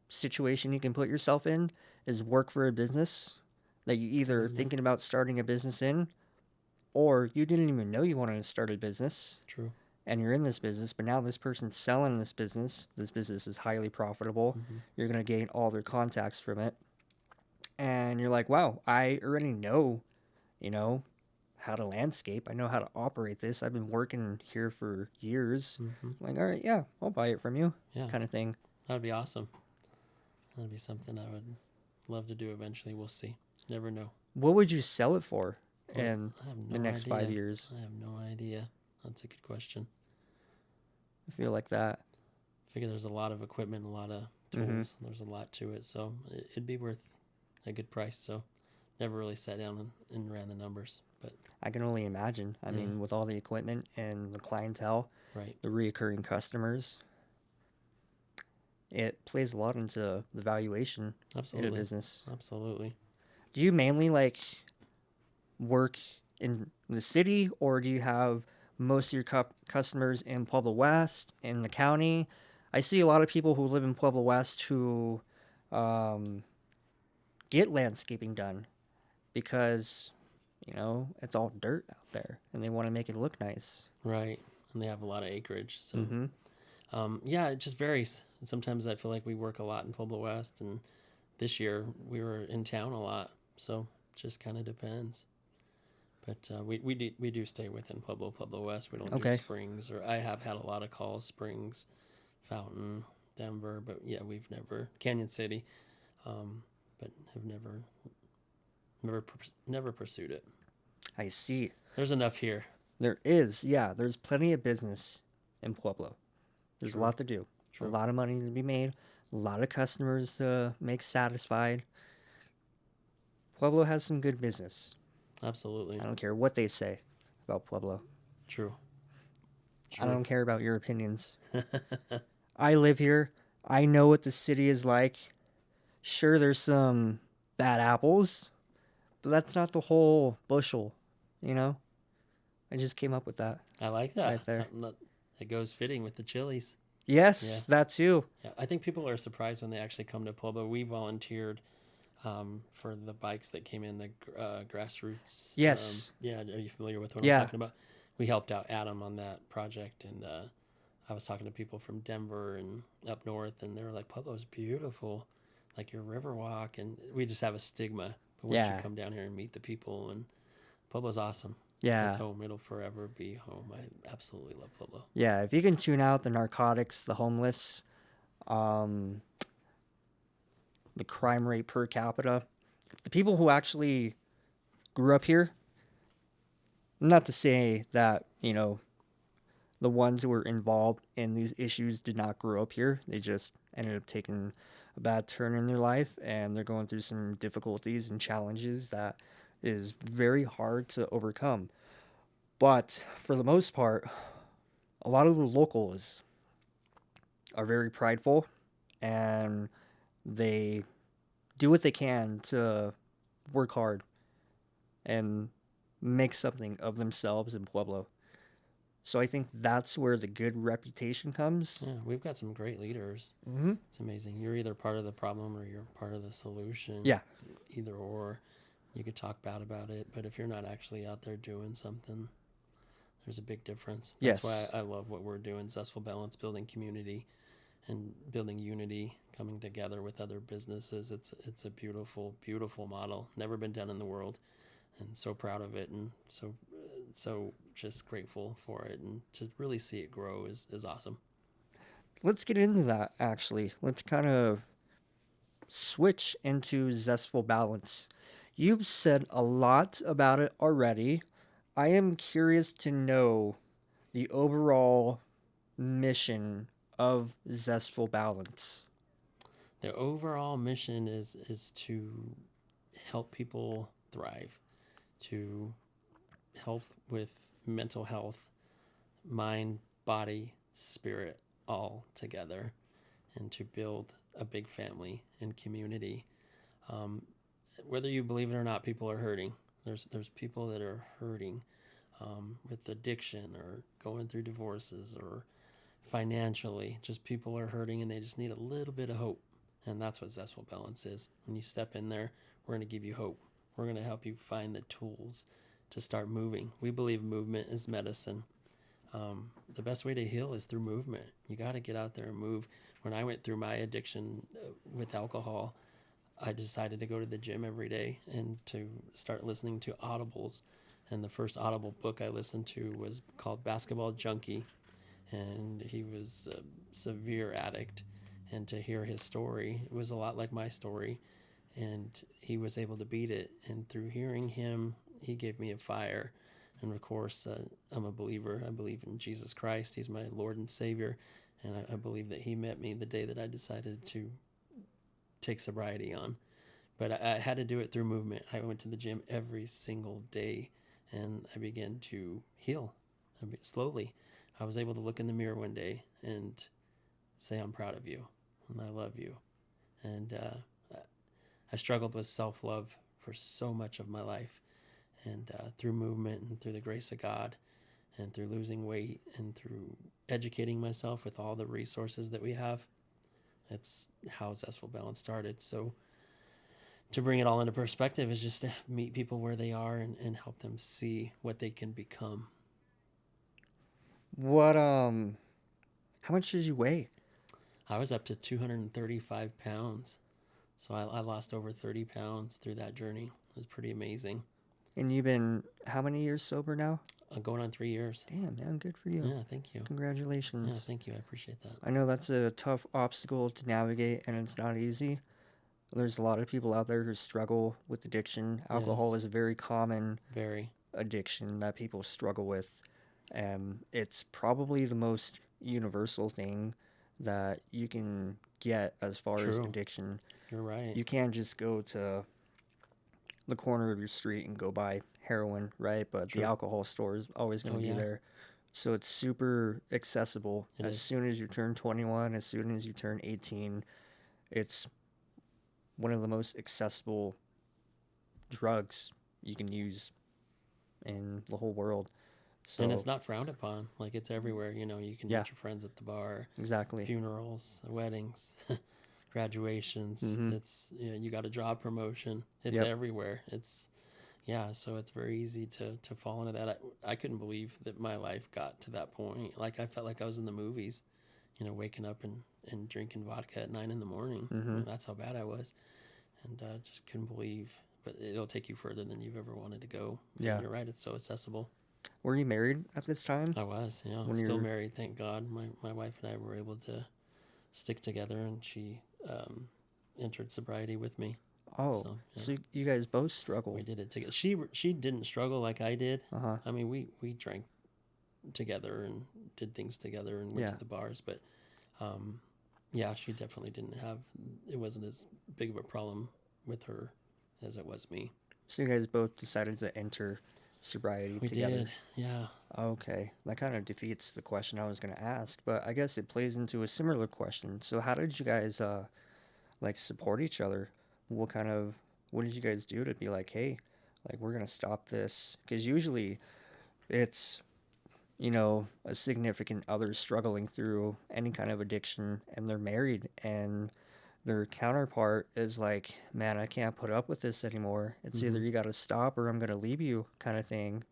situation you can put yourself in is work for a business that you either Mhm. thinking about starting a business in, or you didn't even know you wanted to start a business True. and you're in this business, but now this person's selling this business is highly profitable, Mm-hmm. you're going to gain all their contacts from it, and you're like, wow, I already know, you know, how to landscape, I know how to operate this, I've been working here for years. Mm-hmm. Like, all right, yeah, I'll buy it from you, Yeah, kind of thing. that would be awesome. That'd be something I would love to do eventually. We'll see. Never know. What would you sell it for Well, in I have the no next idea. 5 years? I have no idea. That's a good question. I feel like that. I figure there's a lot of equipment, a lot of Mm-hmm. tools. There's a lot to it, so it'd be worth a good price. So never really sat down and ran the numbers, but I can only imagine. I Yeah. mean, with all the equipment and the clientele, right, the reoccurring customers, it plays a lot into the valuation in a absolutely, business. absolutely. Do you mainly like work in the city, or do you have most of your customers in Pueblo West, in the county? I see a lot of people who live in Pueblo West who um, get landscaping done because, you know, it's all dirt out there and they want to make it look nice. Right, and they have a lot of acreage, so Mm-hmm. yeah, it just varies. And sometimes I feel like we work a lot in Pueblo West, and this year we were in town a lot, so it just kind of depends. But we do stay within Pueblo West. We don't do Okay. Springs, or I have had a lot of calls Springs, Fountain, Denver, but yeah, we've never Canyon City, but have never pursued it. I see. There's enough here. There is, yeah, there's plenty of business in Pueblo. There's True. a lot to do, a True. lot of money to be made, a lot of customers to make satisfied. Pueblo has some good business. Absolutely. I don't care what they say about Pueblo. True. I don't care about your opinions. I live here. I know what the city is like. Sure, there's some bad apples, but that's not the whole bushel, you know? I just came up with that. I like that. Right there. It goes fitting with the chilies. Yes, Yeah. that too. Yeah, I think people are surprised when they actually come to Pueblo. We volunteered for the bikes that came in, the grassroots. Yes. Yeah, are you familiar with what Yeah. I'm talking about? We helped out Adam on that project, and I was talking to people from Denver and up north, and they were like, Pueblo's beautiful, like your Riverwalk, and we just have a stigma. But once Yeah. you come down here and meet the people, and Pueblo's awesome. Yeah. It's home. It'll forever be home. I absolutely love Pueblo. Yeah, if you can tune out the narcotics, the homeless, the crime rate per capita, the people who actually grew up here, not to say that, you know, the ones who were involved in these issues did not grow up here. They just ended up taking a bad turn in their life and they're going through some difficulties and challenges that is very hard to overcome. But for the most part, a lot of the locals are very prideful and they do what they can to work hard and make something of themselves in Pueblo. So I think that's where the good reputation comes. Yeah, we've got some great leaders. Hmm. It's amazing. You're either part of the problem or you're part of the solution. Yeah. Either or. You could talk bad about it, but if you're not actually out there doing something, there's a big difference. That's why Yes. I love what we're doing, Zestful Balance, building community and building unity, coming together with other businesses. It's a beautiful, beautiful model. Never been done in the world, and so proud of it, and so just grateful for it, and to really see it grow is awesome. Let's get into that actually. Let's kind of switch into Zestful Balance. You've said a lot about it already. I am curious to know the overall mission of Zestful Balance. The overall mission is to help people thrive, to help with mental health, mind, body, spirit, all together, and to build a big family and community. Um, Whether you believe it or not, people are hurting. There's people that are hurting with addiction or going through divorces or financially. Just people are hurting and they just need a little bit of hope. And that's what Zestful Balance is. When you step in there, we're going to give you hope. We're going to help you find the tools to start moving. We believe movement is medicine. The best way to heal is through movement. You got to get out there and move. When I went through my addiction with alcohol, I decided to go to the gym every day and to start listening to audibles. And the first audible book I listened to was called Basketball Junkie, and he was a severe addict. And to hear his story, it was a lot like my story, and he was able to beat it. And through hearing him, he gave me a fire. And of course, I'm a believer. I believe in Jesus Christ. He's my Lord and Savior. And I believe that he met me the day that I decided to take sobriety on. But I had to do it through movement. I went to the gym every single day and I began to heal slowly. I was able to look in the mirror one day and say, I'm proud of you and I love you. And I struggled with self love for so much of my life. And through movement and through the grace of God and through losing weight and through educating myself with all the resources that we have, that's how Zestful Balance started. So to bring it all into perspective is just to meet people where they are and help them see what they can become. What how much did you weigh? I was up to 235 pounds. So I lost over 30 pounds through that journey. It was pretty amazing. And you've been how many years sober now? Going on 3 years. Damn, man, good for you. Yeah, thank you. Yeah, Congratulations. thank you. I appreciate that. I know that's a tough obstacle to navigate and it's not easy. There's a lot of people out there who struggle with addiction. Alcohol Yes, is a very common very addiction that people struggle with. And it's probably the most universal thing that you can get as far as true. addiction. You're right. You can't just go to the corner of your street and go buy heroin, right? But the True. alcohol store is always going Oh, to be yeah, there. So it's super accessible. it As is. soon as you turn 21, as soon as you turn 18, it's one of the most accessible drugs you can use in the whole world. And it's So, not frowned upon. Like it's everywhere. You can yeah, meet your friends at the bar, exactly. funerals, weddings, graduations. Mm-hmm. You got a job promotion. It's Yep. everywhere. Yeah. So it's very easy to fall into that. I couldn't believe that my life got to that point. Like I felt like I was in the movies. Waking up and drinking vodka at 9 in the morning. Mm-hmm. That's how bad I was, and just couldn't believe. But it'll take you further than you've ever wanted to go. And Yeah. you're right. It's so accessible. Were you married at this time? I was, yeah. When Still you're. married, thank God. My wife and I were able to stick together, and she entered sobriety with me. Oh, So yeah, so you guys both we struggle. did it together. She didn't struggle like I did. Uh huh. I mean, we drank together and did things together and went Yeah. to the bars, but um, yeah, she definitely didn't have. It wasn't as big of a problem with her as it was me. So you guys both decided to enter sobriety We together. did, yeah. Okay, that kind of defeats the question I was going to ask, but I guess it plays into a similar question. So how did you guys like support each other? What kind of what did you guys do to be like, hey, like we're going to stop this? Because usually it's a significant other struggling through any kind of addiction and they're married and their counterpart is like, man, I can't put up with this anymore. It's either Hmm. you got to stop or I'm going to leave you kind of thing.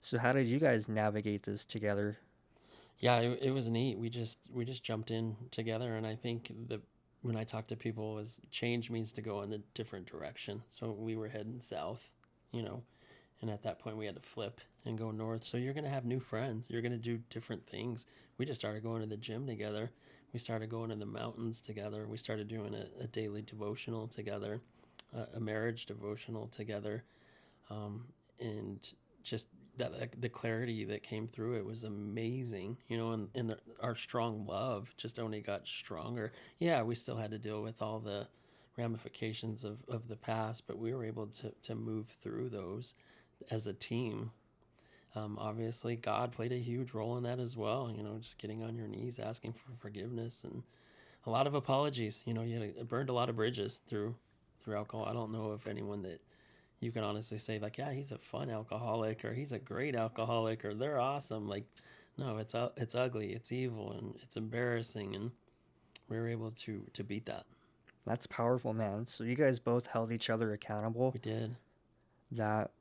So how did you guys navigate this together? Yeah, it was neat. We just jumped in together, and I think the when I talk to people, is change means to go in a different direction. So we were heading south, you know, and at that point we had to flip and go north. So you're gonna have new friends. You're gonna do different things. We just started going to the gym together. We started going to the mountains together. We started doing a daily devotional together, a marriage devotional together, um, and just that like, the clarity that came through it was amazing, and our strong love just only got stronger. Yeah, we still had to deal with all the ramifications of the past, but we were able to move through those as a team. Obviously, God played a huge role in that as well, just getting on your knees, asking for forgiveness, and a lot of apologies. Burned a lot of bridges through alcohol. I don't know of anyone that you can honestly say like, yeah, he's a fun alcoholic or he's a great alcoholic or they're awesome. Like, no, it's ugly, it's evil, and it's embarrassing, and we were able to beat that. That's powerful, man. So you guys both held each other accountable. We did. That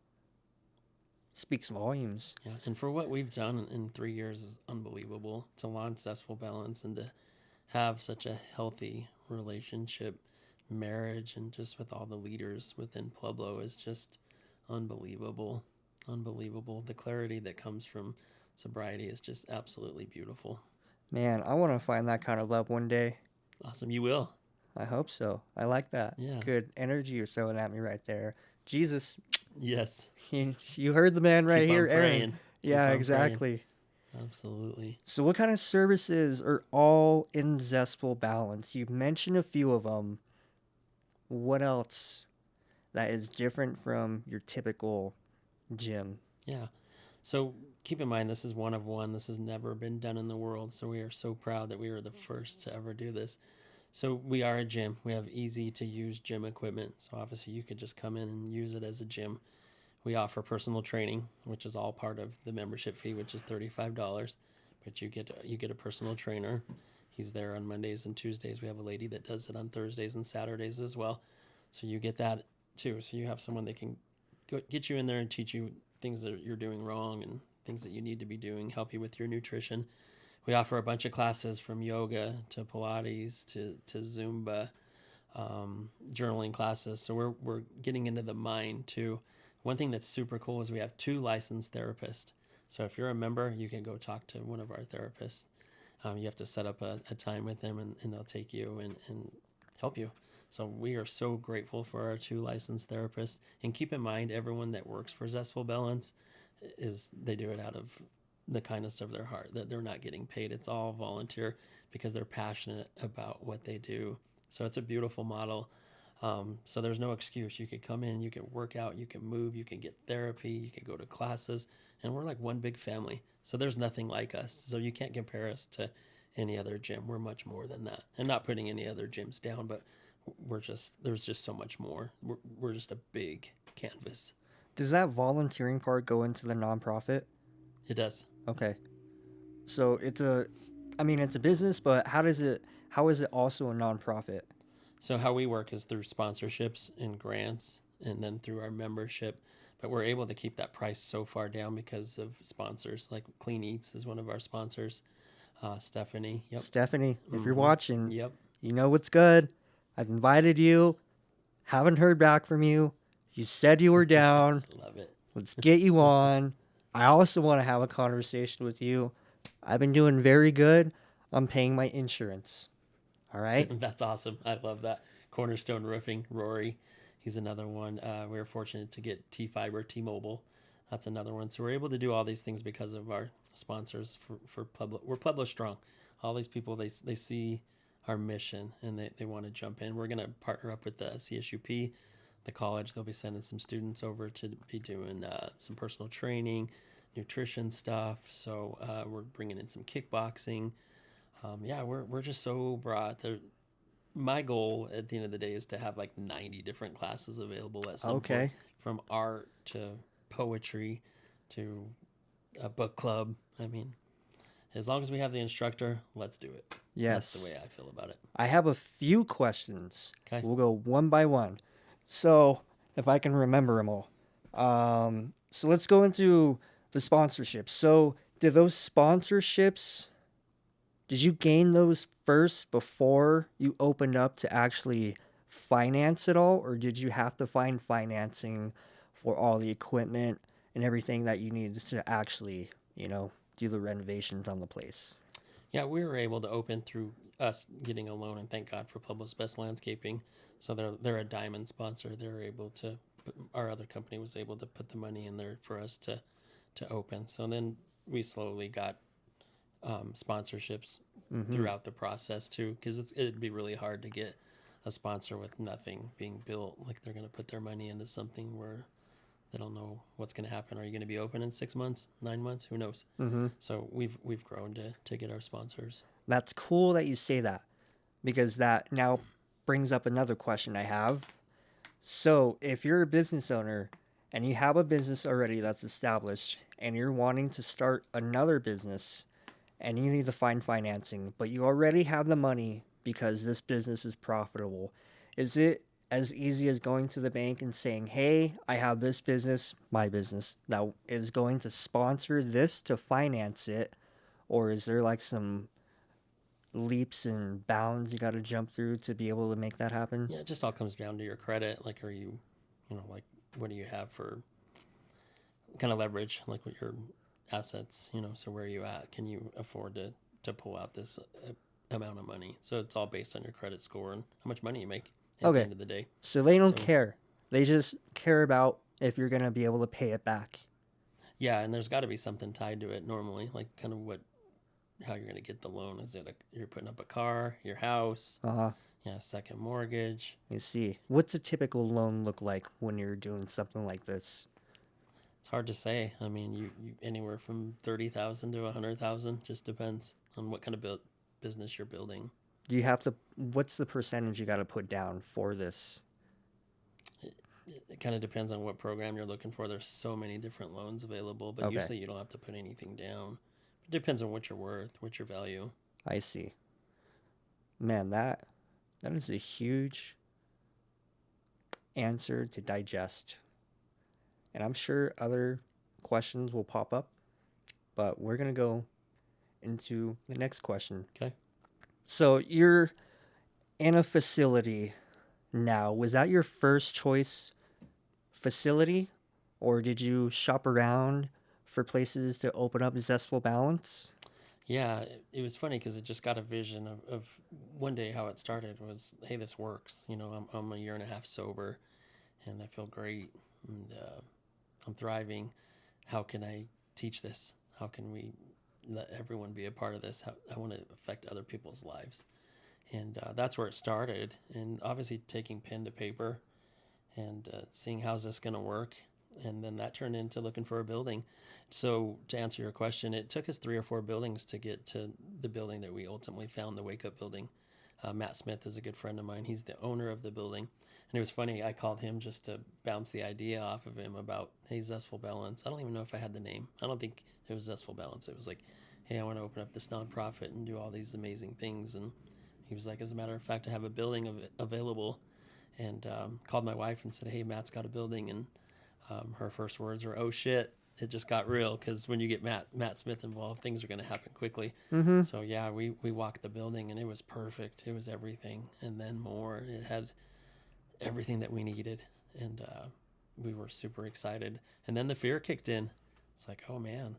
speaks volumes. Yeah, and for what we've done in 3 years is unbelievable. To launch Zestful Balance and to have such a healthy relationship, marriage, and just with all the leaders within Pueblo is just unbelievable. Unbelievable. The clarity that comes from sobriety is just absolutely beautiful. Man, I want to find that kind of love one day. Awesome. You will. I hope so. I like that. Yeah. Good energy you're throwing at me right there. Jesus, Yes. you heard the man right Keep here, on Aaron. praying. Yeah, Keep on praying. exactly. Absolutely. So, what kind of services are all in Zestful Balance? You mentioned a few of them. What else that is different from your typical gym? Yeah. So keep in mind, this is one of one. This has never been done in the world. So we are so proud that we were the first to ever do this. So we are a gym. We have easy to use gym equipment. So obviously you could just come in and use it as a gym. We offer personal training, which is all part of the membership fee, which is $35. But you get a personal trainer. He's there on Mondays and Tuesdays. We have a lady that does it on Thursdays and Saturdays as well. So you get that too. So you have someone that can get you in there and teach you things that you're doing wrong and things that you need to be doing, help you with your nutrition. We offer a bunch of classes from yoga to Pilates to Zumba, journaling classes. So we're getting into the mind too. One thing that's super cool is we have 2 licensed therapists. So if you're a member, you can go talk to one of our therapists. You have to set up a time with them, and they'll take you and help you. So we are so grateful for our 2 licensed therapists. And keep in mind, everyone that works for Zestful Balance they do it out of the kindness of their heart. That they're not getting paid. It's all volunteer because they're passionate about what they do. So it's a beautiful model. So there's no excuse. You could come in, you can work out, you can move, you can get therapy, you can go to classes, and we're like one big family. So there's nothing like us. So you can't compare us to any other gym. We're much more than that. And not putting any other gyms down, but there's just so much more. We're just a big canvas. Does that volunteering part go into the nonprofit? It does. Okay. So it's a business, but how is it also a nonprofit? So how we work is through sponsorships and grants, and then through our membership. But we're able to keep that price so far down because of sponsors. Like Clean Eats is one of our sponsors. Stephanie. Yep. Stephanie, if you're Mm-hmm. watching, Yep. you know what's good. I've invited you. Haven't heard back from you. You said you were down. Love it. Let's get you on. I also want to have a conversation with you. I've been doing very good. I'm paying my insurance. All right? That's awesome. I love that. Cornerstone Roofing, Rory. He's another one. We were fortunate to get T-Fiber, T-Mobile. That's another one. So we're able to do all these things because of our sponsors for Pueblo. We're Pueblo strong. All these people, they see our mission and they want to jump in. We're going to partner up with the CSUP, the college. They'll be sending some students over to be doing some personal training, nutrition stuff. So we're bringing in some kickboxing. Yeah, we're just so broad. My goal at the end of the day is to have like 90 different classes available at some point, Okay. from art to poetry to a book club. I mean, as long as we have the instructor, let's do it. That's the Yes. way I feel about it. I have a few questions. Okay. We'll go one by one. So, if I can remember them all. So let's go into the sponsorships. So, did those sponsorships, did you gain those first before you opened up to actually finance it all, or did you have to find financing for all the equipment and everything that you needed to actually, do the renovations on the place? Yeah, we were able to open through us getting a loan, and thank God for Pueblo's Best Landscaping. So they're a diamond sponsor. They're able to. Our other company was able to put the money in there for us to open. So then we slowly got sponsorships Mm-hmm. throughout the process too, because it'd be really hard to get a sponsor with nothing being built. Like they're going to put their money into something where they don't know what's going to happen. Are you going to be open in 6 months, 9 months? Who knows? Mm-hmm. So we've grown to get our sponsors. That's cool that you say that because that now brings up another question I have. So, if you're a business owner and you have a business already that's established and you're wanting to start another business and you need to find financing, but you already have the money because this business is profitable, is it as easy as going to the bank and saying, "Hey, I have this business, my business, that is going to sponsor this to finance it," or is there like some leaps and bounds you got to jump through to be able to make that happen? Yeah, it just all comes down to your credit. Like, are you, like what do you have for kind of leverage? Like, what your assets, so where are you at? Can you afford to pull out this amount of money? So it's all based on your credit score and how much money you make at the Okay, end of the day. so they don't So care. They just care about if you're going to be able to pay it back. yeah, and there's got to be something tied to it normally, like kind of how you're going to get the loan. Is it like you're putting up a car, your house, Uh-huh. yeah, second mortgage? You see. What's a typical loan look like when you're doing something like this? It's hard to say. I mean, you anywhere from 30,000 to 100,000, just depends on what kind of business you're building. Do you have to, what's the percentage you got to put down for this? It kind of depends on what program you're looking for. There's so many different loans available, but Okay, usually you don't have to put anything down. It depends on what you're worth, what your value. I see. Man, that is a huge answer to digest. And I'm sure other questions will pop up, but we're going to go into the next question. Okay. So, you're in a facility now. Was that your first choice facility, or did you shop around for places to open up Zestful Balance? Yeah, it was funny because it just got a vision of one day how it started was, hey, this works. I'm a year and a half sober and I feel great and I'm thriving. How can I teach this? How can we let everyone be a part of this? I want to affect other people's lives. And that's where it started. And obviously taking pen to paper and seeing how's this going to work. And then that turned into looking for a building. So to answer your question, it took us 3 or 4 buildings to get to the building that we ultimately found, the Wake Up building. Matt Smith is a good friend of mine. He's the owner of the building. And it was funny, I called him just to bounce the idea off of him about, hey, Zestful Balance. I don't even know if I had the name. I don't think it was Zestful Balance. It was like, hey, I want to open up this nonprofit and do all these amazing things. And he was like, as a matter of fact, I have a building available. And called my wife and said, hey, Matt's got a building. And her first words were, oh, shit. It just got real because when you get Matt Smith involved, things are going to happen quickly. Mm-hmm. So yeah, we walked the building and it was perfect. It was everything and then more. It had everything that we needed, and we were super excited. And then the fear kicked in. It's like, oh man,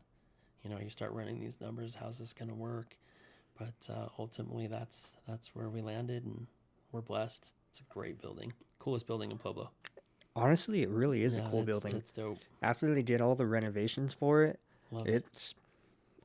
you start running these numbers. How's this going to work? But ultimately, that's where we landed, and we're blessed. It's a great building, coolest building in Pueblo. Honestly, it really is a Yeah, cool building. it's dope. After they did all the renovations for it, Love it. it's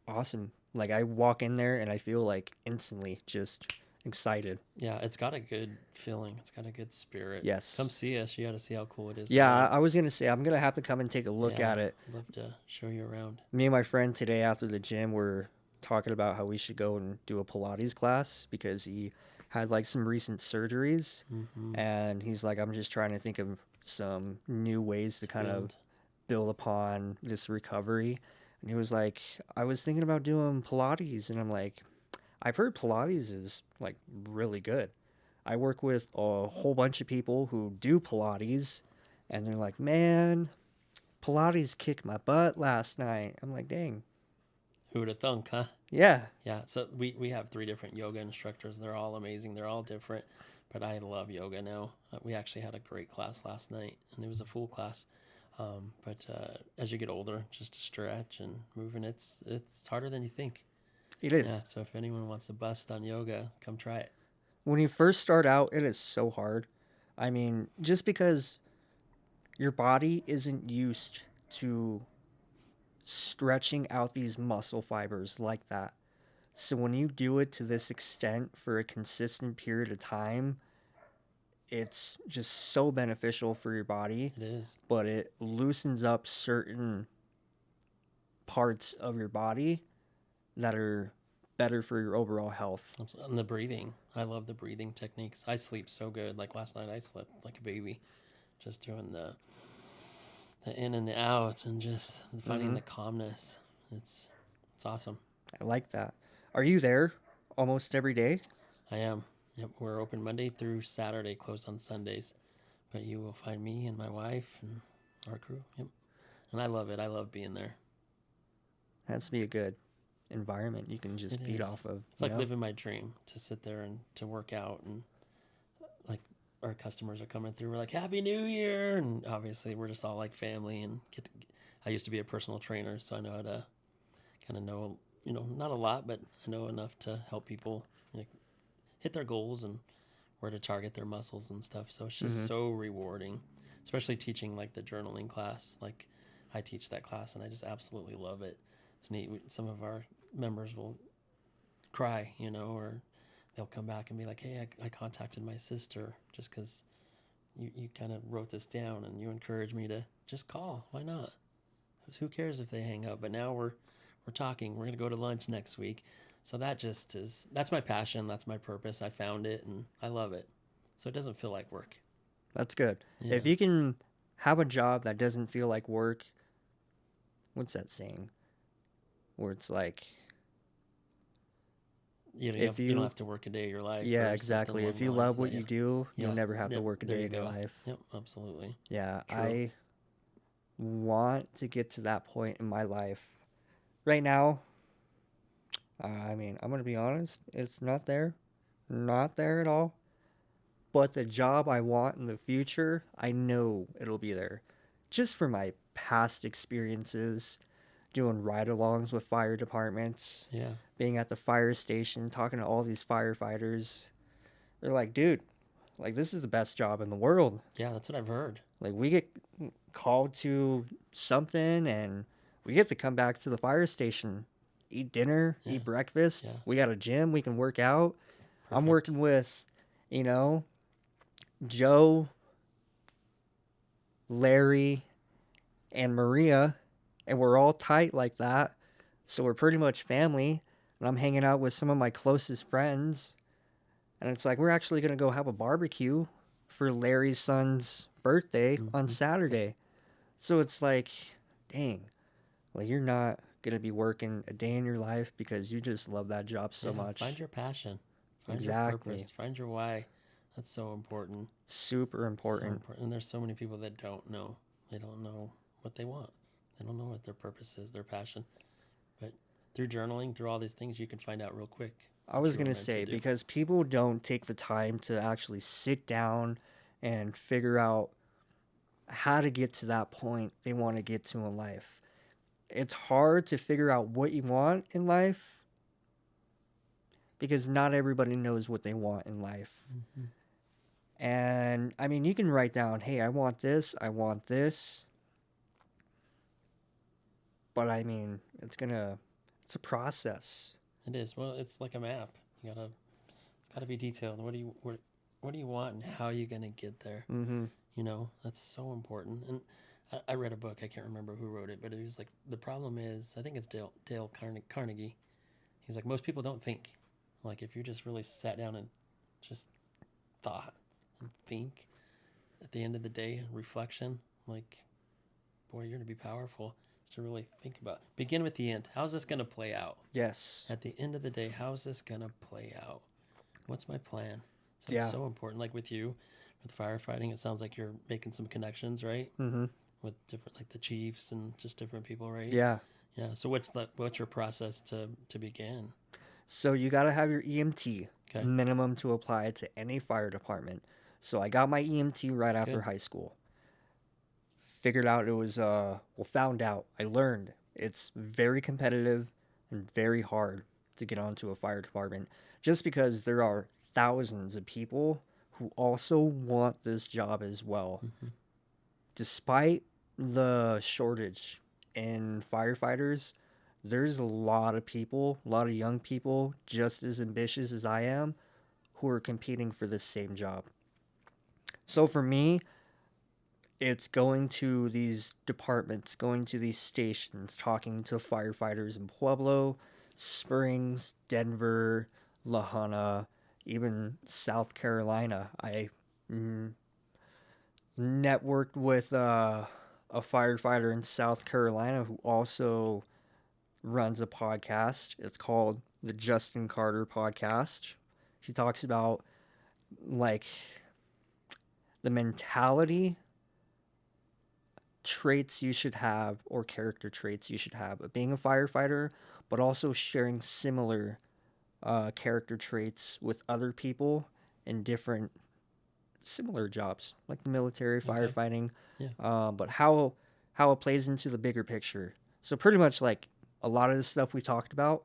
awesome. Like, I walk in there and I feel like instantly just excited. Yeah, it's got a good feeling. It's got a good spirit. Come Yes. see us. You got to see how cool it is Yeah, tonight. I was gonna say I'm gonna have to come and take a look Yeah, at it. I'd love to show you around. Me and my friend today after the gym were talking about how we should go and do a Pilates class because he had like some recent surgeries, Mm-hmm. and he's like, I'm just trying to think of some new ways to kind of Build. build upon this recovery. And he was like, I was thinking about doing Pilates. And I'm like, I've heard Pilates is like really good. I work with a whole bunch of people who do Pilates, and they're like, man, Pilates kicked my butt last night. I'm like, dang. Who would have thunk, huh? Yeah. Yeah, so we have three different yoga instructors. They're all amazing. They're all different, but I love yoga now. We actually had a great class last night, and it was a full class. But as you get older, just to stretch and moving, it's harder than you think. It Yeah, is. so if anyone wants a bust on yoga, come try it. When you first start out, it is so hard. I mean, just because your body isn't used to stretching out these muscle fibers like that. So when you do it to this extent for a consistent period of time, it's just so beneficial for your body, It is. but it loosens up certain parts of your body that are better for your overall health. And the breathing. I love the breathing techniques. I sleep so good. Like last night, I slept like a baby, just doing the in and the outs and just finding the calmness. It's awesome. I like that. Are you there almost every day? I am. Yep, we're open Monday through Saturday, closed on Sundays. But you will find me and my wife and our crew. Yep. And I love it. I love being there. Has to be a good environment you can just It feed is. off of. It's like living my dream to sit there and to work out, and like our customers are coming through. We're like, Happy New Year, and obviously we're just all like family. And I used to be a personal trainer, so I know how to kind of know, not a lot, but I know enough to help people hit their goals and where to target their muscles and stuff. So it's just so rewarding, especially teaching like the journaling class. Like I teach that class, and I just absolutely love it. It's neat. Some of our members will cry, or they'll come back and be like, hey, I contacted my sister just because you kind of wrote this down and you encouraged me to just call. Why not? Who cares if they hang up? But now we're talking. We're going to go to lunch next week. So that's my passion. That's my purpose. I found it and I love it. So it doesn't feel like work. That's good. Yeah. If you can have a job that doesn't feel like work, what's that saying? Where it's like, you don't have to work a day of your life. Yeah, exactly. If you love what you do, you'll never have to work a day in your life. Yep, absolutely. Yeah, True. I want to get to that point in my life. Right now, I mean, I'm going to be honest, it's not there. Not there at all. But the job I want in the future, I know it'll be there. Just for my past experiences, doing ride-alongs with fire departments, Yeah, being at the fire station, talking to all these firefighters. They're like, dude, like this is the best job in the world. yeah, that's what I've heard. Like we get called to something and we get to come back to the fire station, eat dinner, eat breakfast. Yeah. We got a gym, we can work out. Perfect. I'm working with, Joe, Larry, and Maria, and we're all tight like that. So we're pretty much family. And I'm hanging out with some of my closest friends. And it's like, we're actually going to go have a barbecue for Larry's son's birthday on Saturday. So it's like, dang, like you're not going to be working a day in your life because you just love that job so much. Find your passion. Find Exactly. your purpose. Find your why. That's so important. Super important. So important. And there's so many people that don't know. They don't know what they want. They don't know what their purpose is, their passion. But through journaling, through all these things, you can find out real quick. I was going to say, because people don't take the time to actually sit down and figure out how to get to that point they want to get to in life. It's hard to figure out what you want in life because not everybody knows what they want in life. And I mean, you can write down, hey, I want this, I want this. But I mean, it's a process. It is. Well, it's like a map. It's gotta be detailed. What do you want and how are you gonna get there? That's so important. And I read a book. I can't remember who wrote it, but it was like the problem is, I think it's Dale Carnegie. He's like, most people don't think. Like if you just really sat down and just thought and think, at the end of the day, reflection, like, boy, you're gonna be powerful. is to really think about. Begin with the end. How's this going to play out? Yes. At the end of the day, how's this going to play out? What's my plan? So it's Yeah. so important. Like with you, with firefighting, it sounds like you're making some connections, right? Mm-hmm. With different, like the chiefs and just different people, right? Yeah. Yeah. So what's your process to begin? So you got to have your EMT Okay. minimum to apply to any fire department. So I got my EMT right after Good. high school. Figured out it was found out. I learned it's very competitive and very hard to get onto a fire department just because there are thousands of people who also want this job as well. Mm-hmm. Despite the shortage in firefighters, there's a lot of people, a lot of young people just as ambitious as I am who are competing for this same job. So for me, it's going to these departments, going to these stations, talking to firefighters in Pueblo, Springs, Denver, La Junta, even South Carolina. I networked with a firefighter in South Carolina who also runs a podcast. It's called the Justin Carter Podcast. He talks about like the mentality traits you should have or character traits you should have of being a firefighter, but also sharing similar character traits with other people in different similar jobs like the military, Okay. firefighting, Yeah. but how it plays into the bigger picture. So pretty much like a lot of the stuff we talked about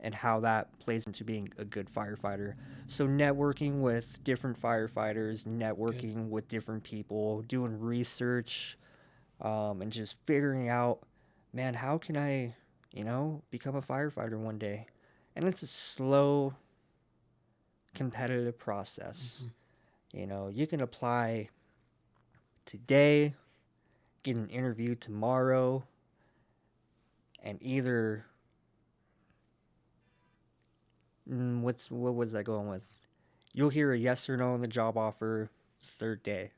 and how that plays into being a good firefighter. So networking with different firefighters, Good. networking with different people, doing research, and just figuring out, man, how can I, become a firefighter one day? And it's a slow, competitive process. Mm-hmm. You can apply today, get an interview tomorrow, and either what was I going with? You'll hear a yes or no on the job offer the third day,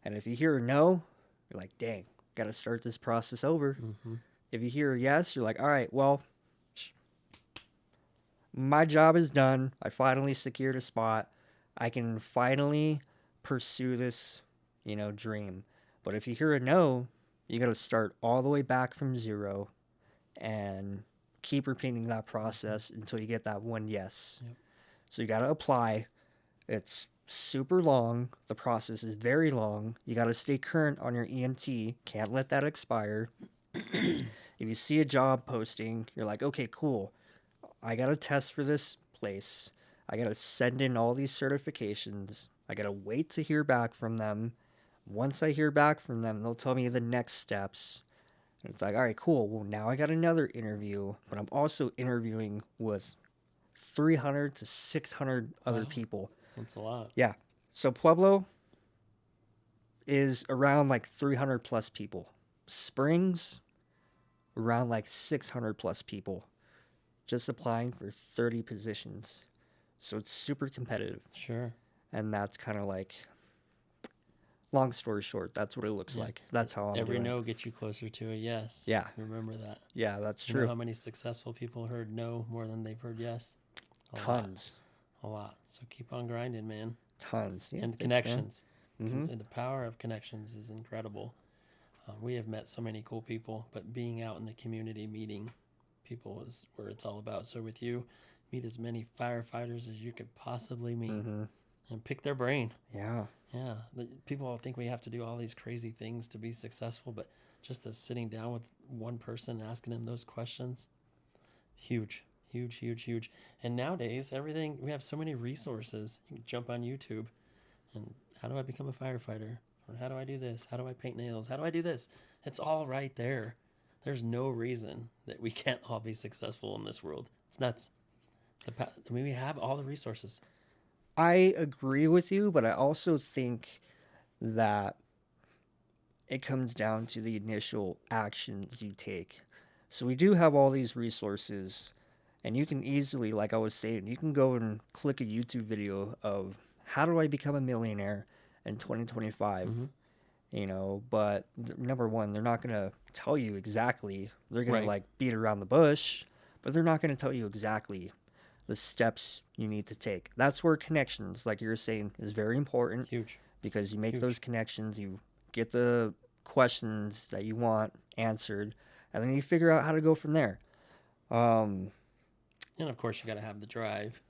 and if you hear a no, you're like, dang, got to start this process over. Mm-hmm. If you hear a yes, you're like, all right, well, my job is done. I finally secured a spot. I can finally pursue this, dream. But if you hear a no, you got to start all the way back from zero and keep repeating that process until you get that one yes. Yep. So you got to apply. It's super long. The process is very long. You got to stay current on your EMT. Can't let that expire. If you see a job posting, you're like, okay, cool. I got to test for this place. I got to send in all these certifications. I got to wait to hear back from them. Once I hear back from them, they'll tell me the next steps. And it's like, all right, cool. Well, now I got another interview, but I'm also interviewing with 300 to 600 other Wow. people. That's a lot. Yeah. So Pueblo is around like 300 plus people. Springs, around like 600 plus people. Just applying for 30 positions. So it's super competitive. Sure. And that's kind of like, long story short, that's what it looks like. That's how I'm Every doing. no gets you closer to a yes. Yeah. Remember that. Yeah, that's You know true. how many successful people heard no more than they've heard yes? Tons. A lot. So keep on grinding, man. Tons. Yeah, And thanks, connections. man. The power of connections is incredible. We have met so many cool people, but being out in the community meeting people is where it's all about. So with you, meet as many firefighters as you could possibly meet and pick their brain. Yeah. Yeah. People think we have to do all these crazy things to be successful, but just the sitting down with one person and asking them those questions, huge. Huge, huge, huge. And nowadays, everything, we have so many resources. You can jump on YouTube and how do I become a firefighter? Or how do I do this? How do I paint nails? How do I do this? It's all right there. There's no reason that we can't all be successful in this world. It's nuts. We have all the resources. I agree with you, but I also think that it comes down to the initial actions you take. So we do have all these resources, and you can easily, like I was saying, you can go and click a YouTube video of how do I become a millionaire in 2025. Mm-hmm. But number one, they're not going to tell you exactly. They're going to Right. like beat around the bush, but they're not going to tell you exactly the steps you need to take. That's where connections, like you were saying, is very important Huge. because you make those Huge. connections, you get the questions that you want answered, and then you figure out how to go from there. Um, And of course, you got to have the drive,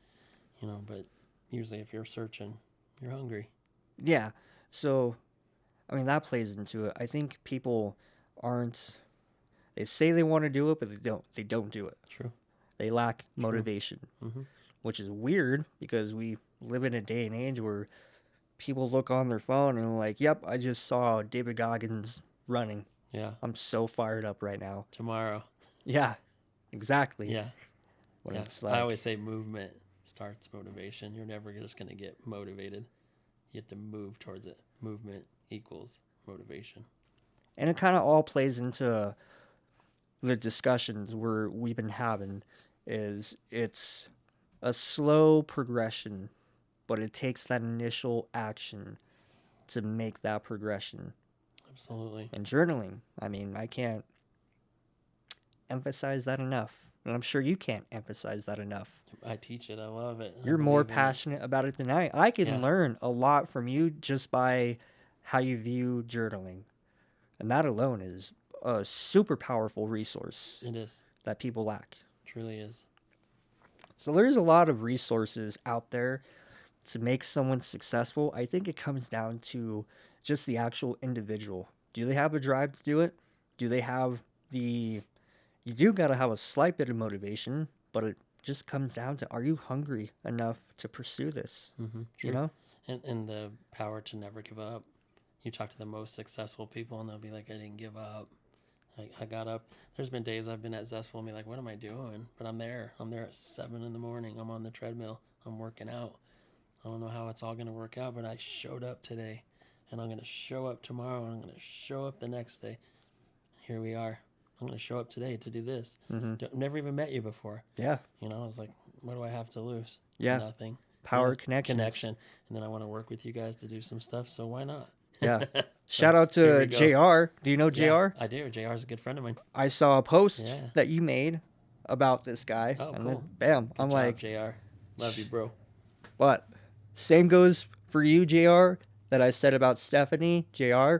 but usually if you're searching, you're hungry. yeah. So, I mean, that plays into it. I think people aren't, they say they want to do it, but they don't. They don't do it. True. They lack True. motivation, Hmm. which is weird because we live in a day and age where people look on their phone and like, yep, I just saw David Goggins running. Yeah. I'm so fired up right now. Tomorrow. Yeah, exactly. Yeah. When Yeah. it's I like, always say movement starts motivation. You're never just going to get motivated. You have to move towards it. Movement equals motivation. and it kind of all plays into the discussions where we've been having is it's a slow progression, but it takes that initial action to make that progression. Absolutely. And journaling, I mean, I can't emphasize that enough. And I'm sure you can't emphasize that enough. I teach it. I love it. I You're more believe in it. passionate about it than I. I can Yeah. learn a lot from you just by how you view journaling. And that alone is a super powerful resource It is. that people lack. Truly is. So there's a lot of resources out there to make someone successful. I think it comes down to just the actual individual. Do they have a drive to do it? Do they have the you do got to have a slight bit of motivation, but it just comes down to are you hungry enough to pursue this? Mm-hmm. You True. know? And the power to never give up. You talk to the most successful people, and they'll be like, I didn't give up. I got up. There's been days I've been at Zestful and be like, what am I doing? But I'm there. I'm there at 7 in the morning. I'm on the treadmill. I'm working out. I don't know how it's all going to work out, but I showed up today. And I'm going to show up tomorrow. And I'm going to show up the next day. Here we are. I'm going to show up today to do this. Mm-hmm. Never even met you before. Yeah. I was like, what do I have to lose? Yeah. Nothing. Power Yeah, connections. connection. And then I want to work with you guys to do some stuff. So why not? Yeah. So, Shout out here to we go. JR. Do you know Yeah, JR? I do. JR is a good friend of mine. I saw a post Yeah. that you made about this guy. Oh, and cool. then bam, Good I'm job, like, JR. Love you, bro. but same goes for you, JR, that I said about Stephanie. JR,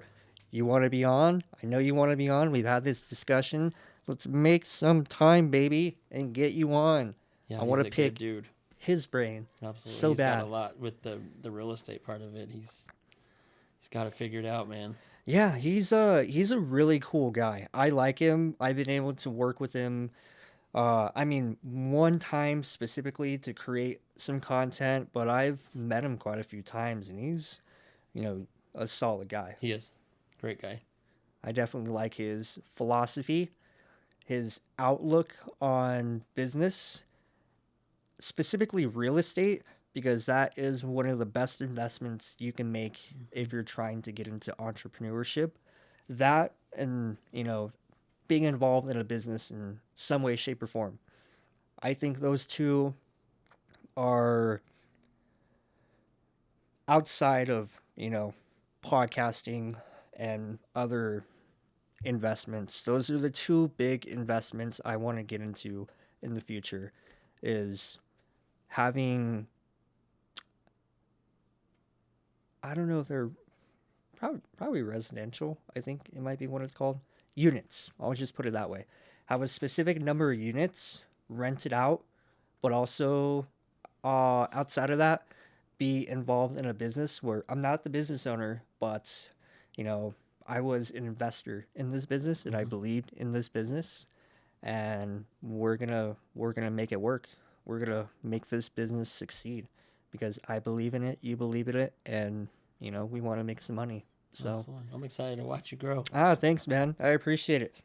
you want to be on? I know you want to be on. We've had this discussion. Let's make some time, baby, and get you on. Yeah, I want he's to a pick good dude. his brain. Absolutely. So He's bad. got a lot with the real estate part of it. He's got it figured out, man. Yeah, he's a really cool guy. I like him. I've been able to work with him. I mean, one time specifically to create some content, but I've met him quite a few times, and he's, a solid guy. He is. Great guy. I definitely like his philosophy, his outlook on business, specifically real estate, because that is one of the best investments you can make if you're trying to get into entrepreneurship. That and, being involved in a business in some way, shape, or form. I think those two are outside of, podcasting and other investments. Those are the two big investments I want to get into in the future is having, I don't know if they're probably residential. I think it might be what it's called. Units. I'll just put it that way. Have a specific number of units rented out, but also outside of that, be involved in a business where I'm not the business owner, but I was an investor in this business and I believed in this business, and we're gonna make it work. We're gonna make this business succeed because I believe in it, you believe in it, and we want to make some money. So Absolutely. I'm excited to watch you grow. thanks, man. I appreciate it.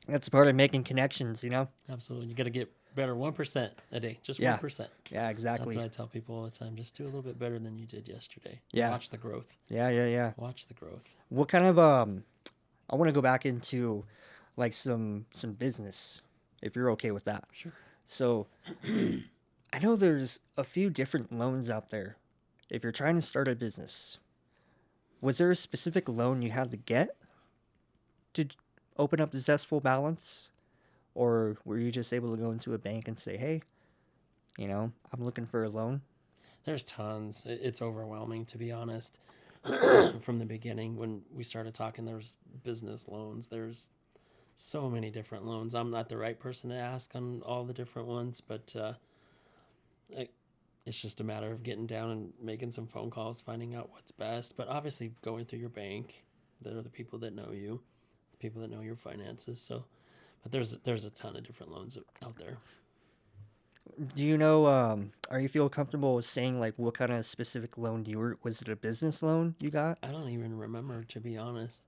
That's part of making connections, Absolutely. You got to get better 1% a day. Just Yeah. 1%. Yeah, That's exactly. what I tell people all the time. Just do a little bit better than you did yesterday. Yeah. Watch the growth. Yeah. Watch the growth. What kind of I want to go back into like some business, if you're okay with that. Sure. So I know there's a few different loans out there. If you're trying to start a business, was there a specific loan you had to get to open up Zestful Balance? Or were you just able to go into a bank and say, hey, I'm looking for a loan? There's tons. It's overwhelming, to be honest. From the beginning, when we started talking, there's business loans. There's so many different loans. I'm not the right person to ask on all the different ones, but it's just a matter of getting down and making some phone calls, finding out what's best. But obviously, going through your bank, they're the people that know you, the people that know your finances. So, but there's a ton of different loans out there. Do you know, are you feel comfortable saying like what kind of specific loan was it a business loan you got? I don't even remember, to be honest.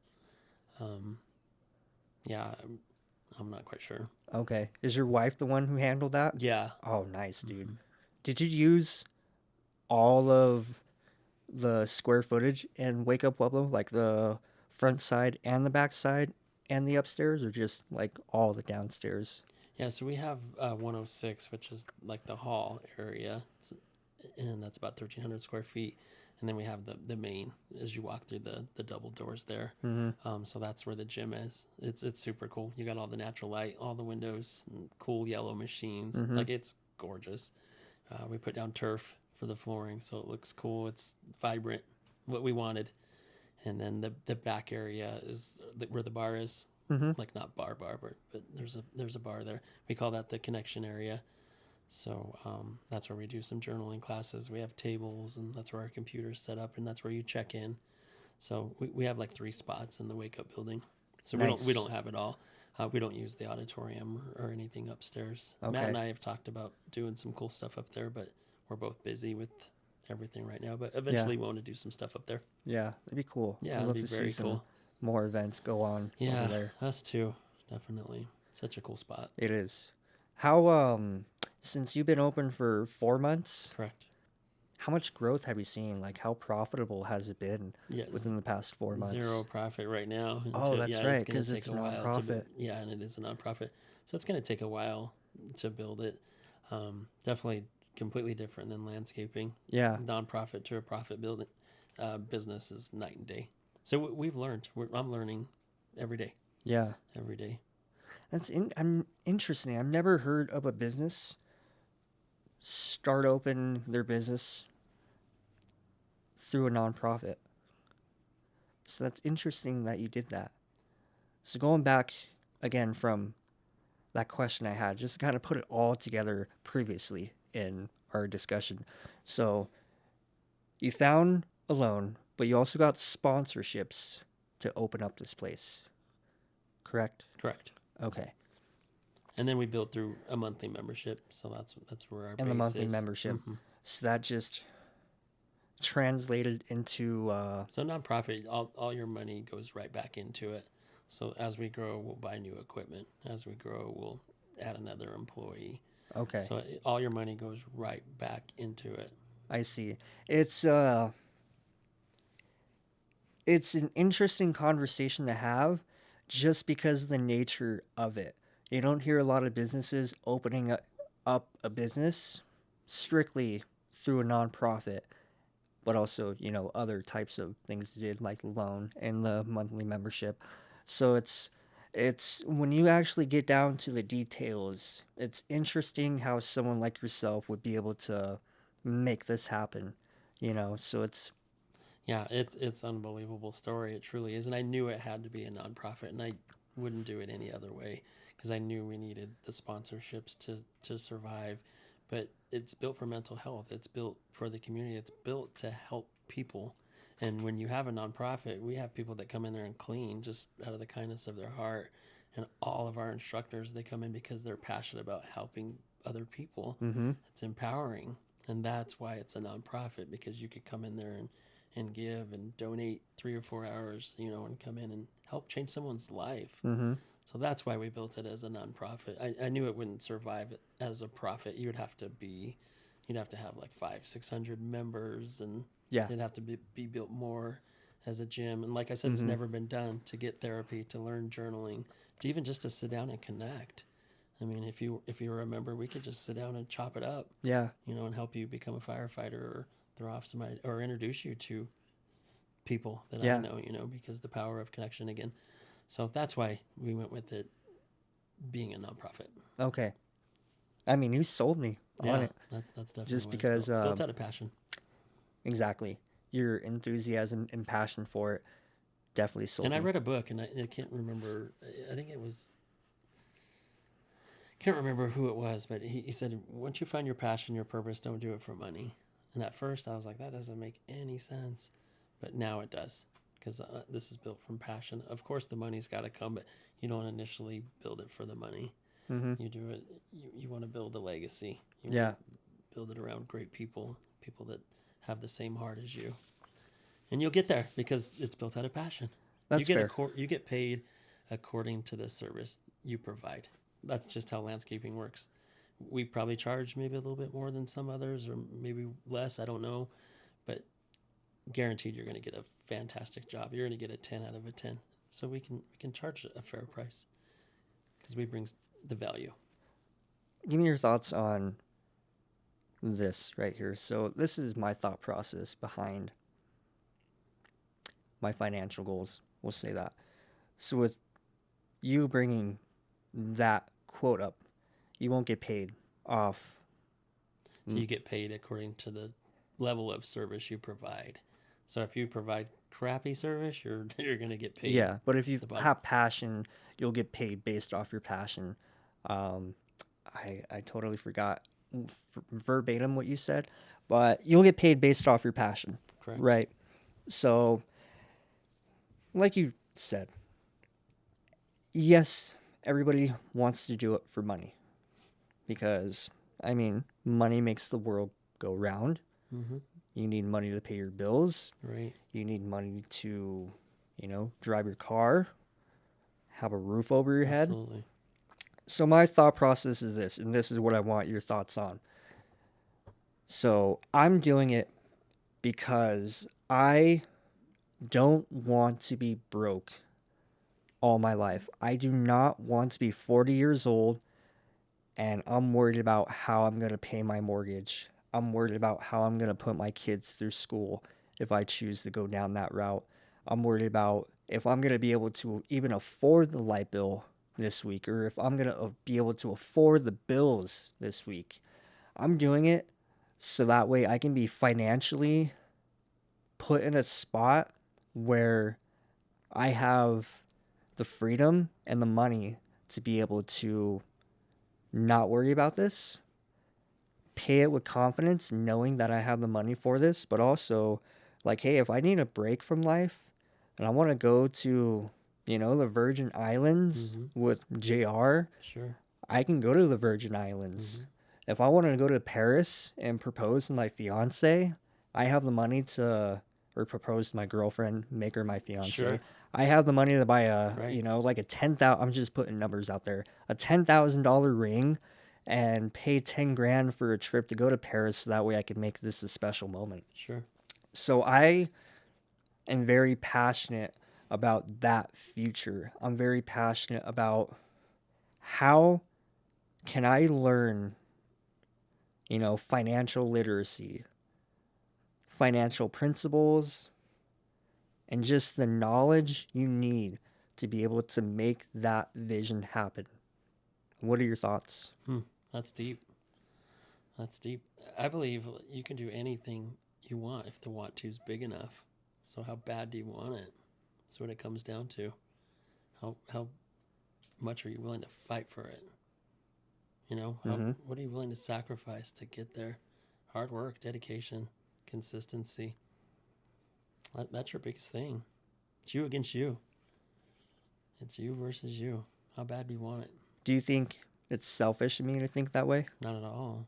Um, yeah, I'm not quite sure. Okay. Is your wife the one who handled that? Yeah. Oh, nice, dude. Mm-hmm. Did you use all of the square footage in Wake Up Pueblo, like the front side and the back side and the upstairs, or just like all the downstairs? Yeah, so we have 106, which is like the hall area, and that's about 1,300 square feet. And then we have the main as you walk through the double doors there. Mm-hmm. So that's where the gym is. It's super cool. You got all the natural light, all the windows, and cool yellow machines. Mm-hmm. Like it's gorgeous. We put down turf for the flooring, so it looks cool. It's vibrant, what we wanted. And then the back area is where the bar is. Mm-hmm. Like not bar, but there's a bar there. We call that the connection area. So that's where we do some journaling classes. We have tables, and that's where our computer's set up, and that's where you check in. So we have like 3 spots in the Wake Up building. So Nice. we don't have it all. We don't use the auditorium or anything upstairs. Okay. Matt and I have talked about doing some cool stuff up there, but we're both busy with everything right now. But eventually we want to do some stuff up there. Yeah, it'd be cool. Yeah, I'd it'd love be to very see some cool. more events go on Yeah, over there. us too. Definitely. Such a cool spot. It is. How since you've been open for 4 months, Correct. how much growth have you seen? Like how profitable has it been Yes. within the past 4 months? Zero profit right now. Oh, that's yeah, right, it's gonna 'cause take it's a a while nonprofit. yeah, and it is a nonprofit, so it's gonna take a while to build it. Definitely completely different than landscaping. Yeah. Nonprofit to a profit building business is night and day. So we've learned. I'm learning every day. Yeah. Every day. I'm interesting. I've never heard of a business start open their business through a nonprofit. So that's interesting that you did that. So going back again from that question I had, just to kind of put it all together previously in our discussion. So you found a loan, but you also got sponsorships to open up this place. Correct? Correct. Okay. And then we built through a monthly membership, so that's where our And the base monthly is. membership. Mhm. So that just translated into So nonprofit, all your money goes right back into it. So as we grow, we'll buy new equipment. As we grow, we'll add another employee. okay. So all your money goes right back into it. I see. It's an interesting conversation to have just because of the nature of it. You don't hear a lot of businesses opening up a business strictly through a nonprofit, but also, other types of things you did like the loan and the monthly membership. So it's when you actually get down to the details, it's interesting how someone like yourself would be able to make this happen, So it's Yeah, it's unbelievable story. It truly is, and I knew it had to be a nonprofit, and I wouldn't do it any other way because I knew we needed the sponsorships to survive. But it's built for mental health. It's built for the community. It's built to help people. And when you have a nonprofit, we have people that come in there and clean just out of the kindness of their heart. And all of our instructors, they come in because they're passionate about helping other people. mm-hmm. It's empowering. And that's why it's a nonprofit, because you could come in there and give and donate 3 or 4 hours, and come in and help change someone's life. Mm-hmm. So that's why we built it as a nonprofit. I knew it wouldn't survive as a profit. You'd have to have like 500-600 members, and Yeah. it'd have to be built more as a gym. And like I said, it's Mm-hmm. never been done to get therapy, to learn journaling, to even just to sit down and connect. I mean, if you were a member, we could just sit down and chop it up, Yeah. and help you become a firefighter, or throw off somebody, or introduce you to people that Yeah. I know, because the power of connection again. So that's why we went with it being a nonprofit. Okay. I mean, you sold me on Yeah, it that's definitely just what it's because, built out of passion. exactly, your enthusiasm and passion for it definitely And sold I me. read a book, and I can't remember. I think it was, can't remember who it was, but he said, once you find your passion, your purpose, don't do it for money. And at first, I was like, that doesn't make any sense, but now it does, because this is built from passion. Of course, the money's got to come, but you don't initially build it for the money. Mm-hmm. You do it. You want to build a legacy. You want Yeah, to build it around great people, people that have the same heart as you, and you'll get there because it's built out of passion. You that's get fair. you get paid according to the service you provide. That's just how landscaping works. We probably charge maybe a little bit more than some others, or maybe less. I don't know, but guaranteed you're going to get a fantastic job. You're going to get a 10 out of a 10. So we can charge a fair price because we bring the value. Give me your thoughts on this right here. So, this is my thought process behind my financial goals. We'll say that. So, with you bringing that quote up, you won't get paid off. So you get paid according to the level of service you provide. So if you provide crappy service, you're going to get paid. Yeah, but if you the bottom. have passion, you'll get paid based off your passion. Um, I totally forgot verbatim what you said, but you'll get paid based off your passion, Correct. right? So, like you said, yes, everybody wants to do it for money because, I mean, money makes the world go round. Mm-hmm. You need money to pay your bills. Right. You need money to, drive your car, have a roof over your head. Absolutely. So my thought process is this, and this is what I want your thoughts on. So I'm doing it because I don't want to be broke all my life. I do not want to be 40 years old and I'm worried about how I'm going to pay my mortgage. I'm worried about how I'm going to put my kids through school if I choose to go down that route. I'm worried about if I'm going to be able to even afford the light bill this week or if I'm going to be able to afford the bills this week. I'm doing it so that way I can be financially put in a spot where I have the freedom and the money to be able to not worry about this, pay it with confidence, knowing that I have the money for this, but also, like, hey, if I need a break from life and I want to go to, the Virgin Islands with JR, Sure. I can go to the Virgin Islands. If I wanted to go to Paris and propose to my fiance, I have the money to, or propose to my girlfriend, make her my fiance. Sure. I have the money to buy Right. like a 10,000, I'm just putting numbers out there, a $10,000 ring and pay 10 grand for a trip to go to Paris so that way I can make this a special moment. Sure. So I am very passionate about that future. I'm very passionate about how can I learn, financial literacy, financial principles, and just the knowledge you need to be able to make that vision happen. What are your thoughts? That's deep. That's deep. I believe you can do anything you want if the want to is big enough. So how bad do you want it? That's what it comes down to. How much are you willing to fight for it? What are you willing to sacrifice to get there? Hard work, dedication, consistency. That's your biggest thing. It's you against you. It's you versus you. How bad do you want it? Do you think it's selfish of me to think that way? Not at all.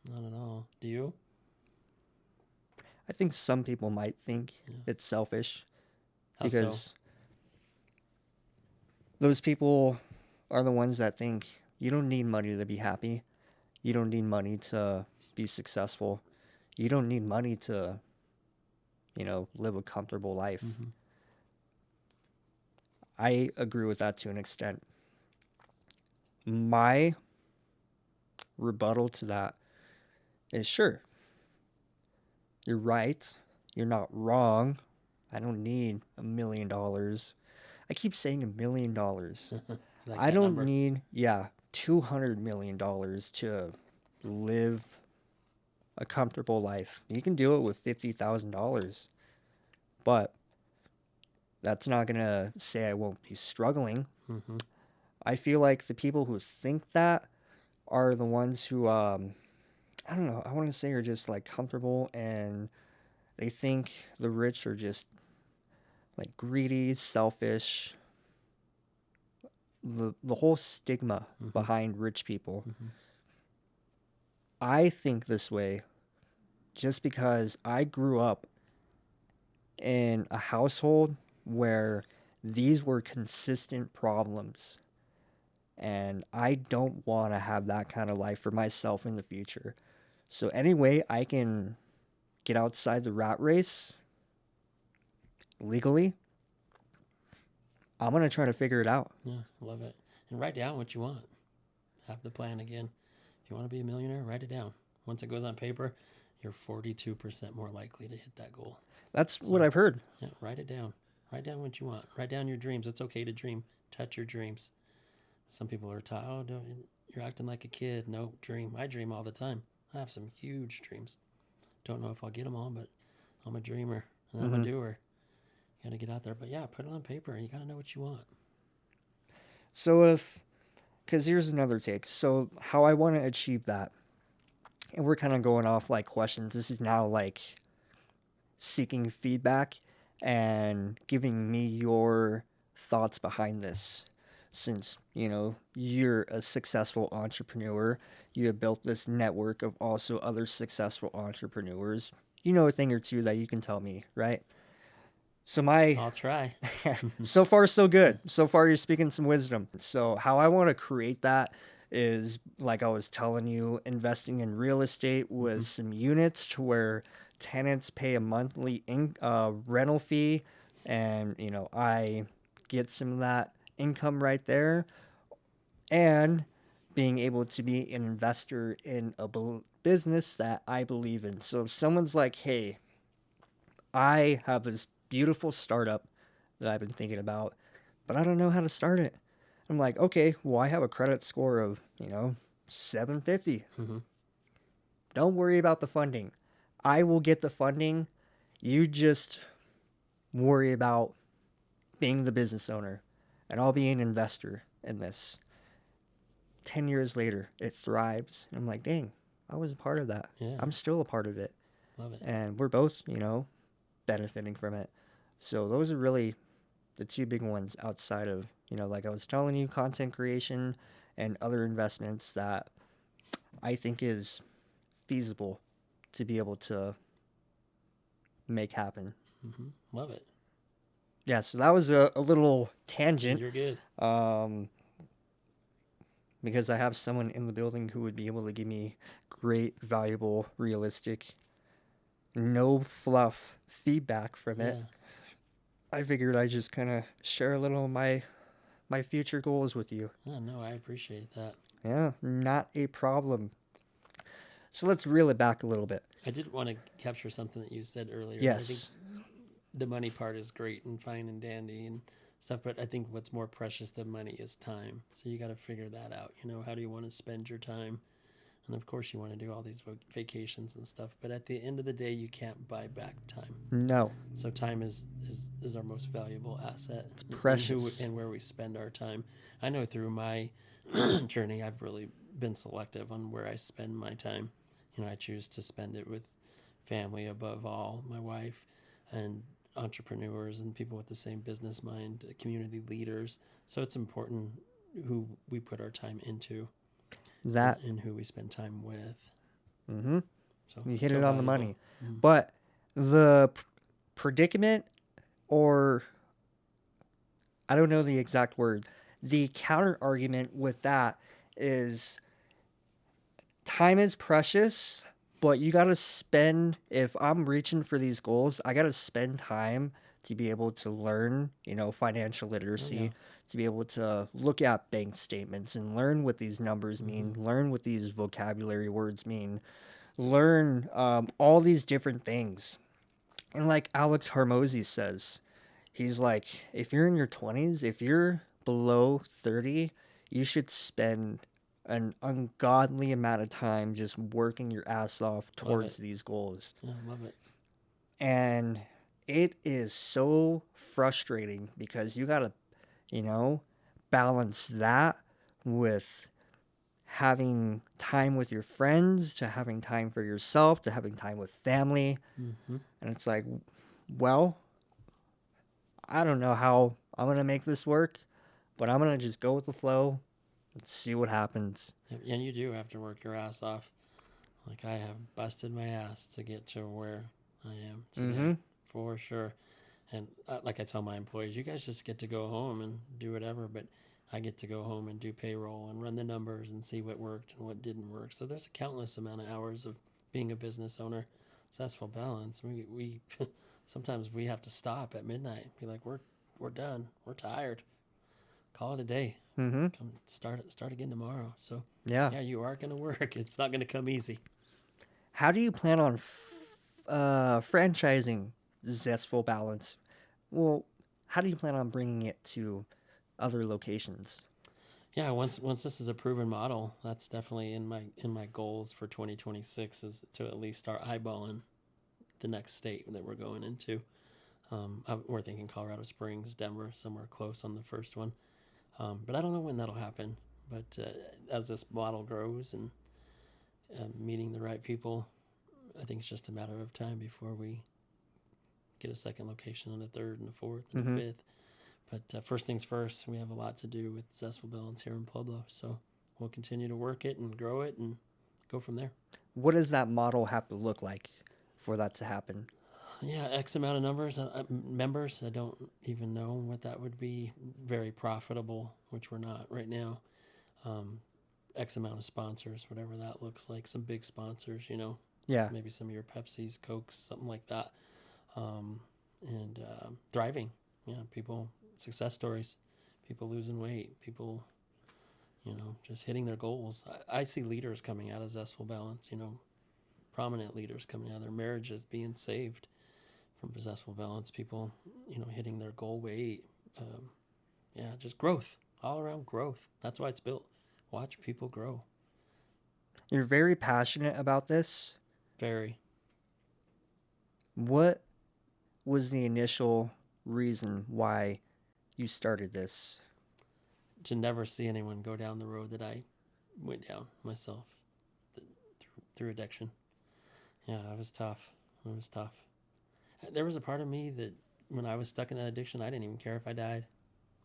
Not at all. Do you? I think some people might think it's selfish How because so? those people are the ones that think you don't need money to be happy. You don't need money to be successful. You don't need money to, live a comfortable life. I agree with that to an extent. My rebuttal to that is sure, you're right. You're not wrong. I don't need $1 million. I keep saying $1 million. Like I that don't number. need, yeah, $200 million to live a comfortable life. You can do it with $50,000, but that's not gonna say I won't be struggling. Mm-hmm. I feel like the people who think that are the ones who, I don't know, I want to say are just like comfortable, and they think the rich are just like greedy, selfish. The whole stigma Mm-hmm. behind rich people. Mm-hmm. I think this way just because I grew up in a household where these were consistent problems, and I don't want to have that kind of life for myself in the future. So any way I can get outside the rat race legally, I'm going to try to figure it out. Yeah, love it. And write down what you want. Have the plan again. If you want to be a millionaire, write it down. Once it goes on paper, you're 42% more likely to hit that goal. That's what So, I've heard. yeah, write it down. Write down what you want. Write down your dreams. It's okay to dream. Touch your dreams. Some people are taught, oh, don't, you're acting like a kid. No, dream. I dream all the time. I have some huge dreams. Don't know if I'll get them all, but I'm a dreamer and I'm a doer. You got to get out there. But yeah, put it on paper. You got to know what you want. So because here's another take. So how I want to achieve that, and we're kind of going off like questions. This is now like seeking feedback and giving me your thoughts behind this. Since, you're a successful entrepreneur, you have built this network of also other successful entrepreneurs. You know a thing or two that you can tell me, right? So I'll try. so far so good. So far you're speaking some wisdom. So how I want to create that is, like I was telling you, investing in real estate with some units to where tenants pay a monthly rental fee, and I get some of that income right there, and being able to be an investor in a business that I believe in. So if someone's like, hey, I have this beautiful startup that I've been thinking about, but I don't know how to start it. I'm like, okay, well, I have a credit score of, 750. Mm-hmm. Don't worry about the funding. I will get the funding. You just worry about being the business owner, and I'll be an investor in this. 10 years later, it thrives. And I'm like, dang, I was a part of that. Yeah. I'm still a part of it. Love it. And we're both, benefiting from it. So those are really the two big ones outside of, like I was telling you, content creation and other investments that I think is feasible to be able to make happen. Mm-hmm. Love it. Yeah, so that was a little tangent. You're good. Because I have someone in the building who would be able to give me great, valuable, realistic, no fluff feedback from it. Yeah. I figured I'd just kind of share a little of my future goals with you. Oh, no, I appreciate that. Yeah, not a problem. So let's reel it back a little bit. I did want to capture something that you said earlier. Yes. I think the money part is great and fine and dandy and stuff, but I think what's more precious than money is time. So you got to figure that out. How do you want to spend your time? And of course, you want to do all these vacations and stuff, but at the end of the day, you can't buy back time. No. So time is our most valuable asset. It's precious. And where we spend our time. I know through my journey, I've really been selective on where I spend my time. I choose to spend it with family above all, my wife, and entrepreneurs and people with the same business mind, community leaders. So it's important who we put our time into. That and who we spend time with. Mm-hmm. So you hit so it on valuable. the money. Mm-hmm. But the predicament, or I don't know the exact word, the counter argument with that is time is precious, but you got to spend, if I'm reaching for these goals, I got to spend time to be able to learn, financial literacy, to be able to look at bank statements and learn what these numbers mean, learn what these vocabulary words mean, learn all these different things. And like Alex Hormozy says, He's like, if you're in your 20s, if you're below 30, you should spend an ungodly amount of time just working your ass off Love it. towards these goals. Yeah, love it. And it is so frustrating because you got to, you know, balance that with having time with your friends, to having time for yourself, to having time with family. Mm-hmm. And it's like, well, I don't know how I'm going to make this work, but I'm going to just go with the flow and see what happens. And you do have to work your ass off. Like I have busted my ass to get to where I am Mm-hmm. today, for sure. And like I tell my employees, you guys just get to go home and do whatever, but I get to go home and do payroll and run the numbers and see what worked and what didn't work. So there's a countless amount of hours of being a business owner. Successful balance. We sometimes we have to stop at midnight. Be like, we're done. We're tired. Call it a day. Mm-hmm. Come start again tomorrow. So Yeah. yeah, you are gonna work. It's not gonna come easy. How do you plan on franchising Zestful Balance? Well, how do you plan on bringing it to other locations? Yeah, once this is a proven model, that's definitely in my goals for 2026 is to at least start eyeballing the next state that we're going into. We're thinking Colorado Springs, Denver, somewhere close on the first one. But I don't know when that'll happen. But as this model grows and meeting the right people, I think it's just a matter of time before we get a second location and a third and a fourth and Mm-hmm. a fifth. But first things first, we have a lot to do with Zestful Balance here in Pueblo. So we'll continue to work it and grow it and go from there. What does that model have to look like for that to happen? Yeah, X amount of members. I don't even know what that would be. Very profitable, which we're not right now. Um, X amount of sponsors, whatever that looks like. Some big sponsors, Yeah. maybe some of your Pepsis, Cokes, something like that. And thriving. Yeah, people, success stories, people losing weight, people, just hitting their goals. I see leaders coming out of Zestful Balance, prominent leaders coming out, their marriages being saved from Zestful Balance, people, hitting their goal weight. Yeah, just growth, all around growth. That's why it's built. Watch people grow. You're very passionate about this. Very. What was the initial reason why you started this? To never see anyone go down the road that I went down myself through addiction. Yeah, it was tough. It was tough. There was a part of me that when I was stuck in that addiction, I didn't even care if I died.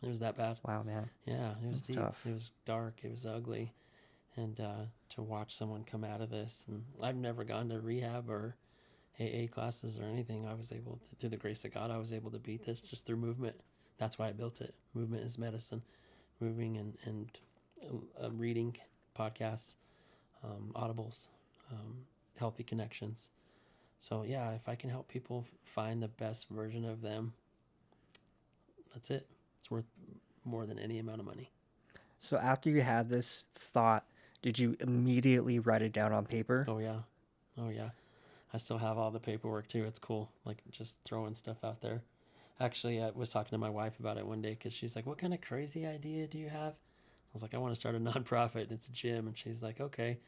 It was that bad. Wow, man. Yeah, it was That's deep. tough. It was dark. It was ugly. And to watch someone come out of this, and I've never gone to rehab or AA classes or anything. I was able to, through the grace of God, I was able to beat this just through movement. That's why I built it. Movement is medicine. Moving and reading, podcasts, audibles, healthy connections. So yeah, if I can help people find the best version of them, that's it. It's worth more than any amount of money. So after you had this thought, did you immediately write it down on paper? Oh yeah, oh yeah. I still have all the paperwork too. It's cool, like just throwing stuff out there. Actually, I was talking to my wife about it one day because she's like, "What kind of crazy idea do you have?" I was like, "I want to start a nonprofit. It's a gym." And she's like, "Okay."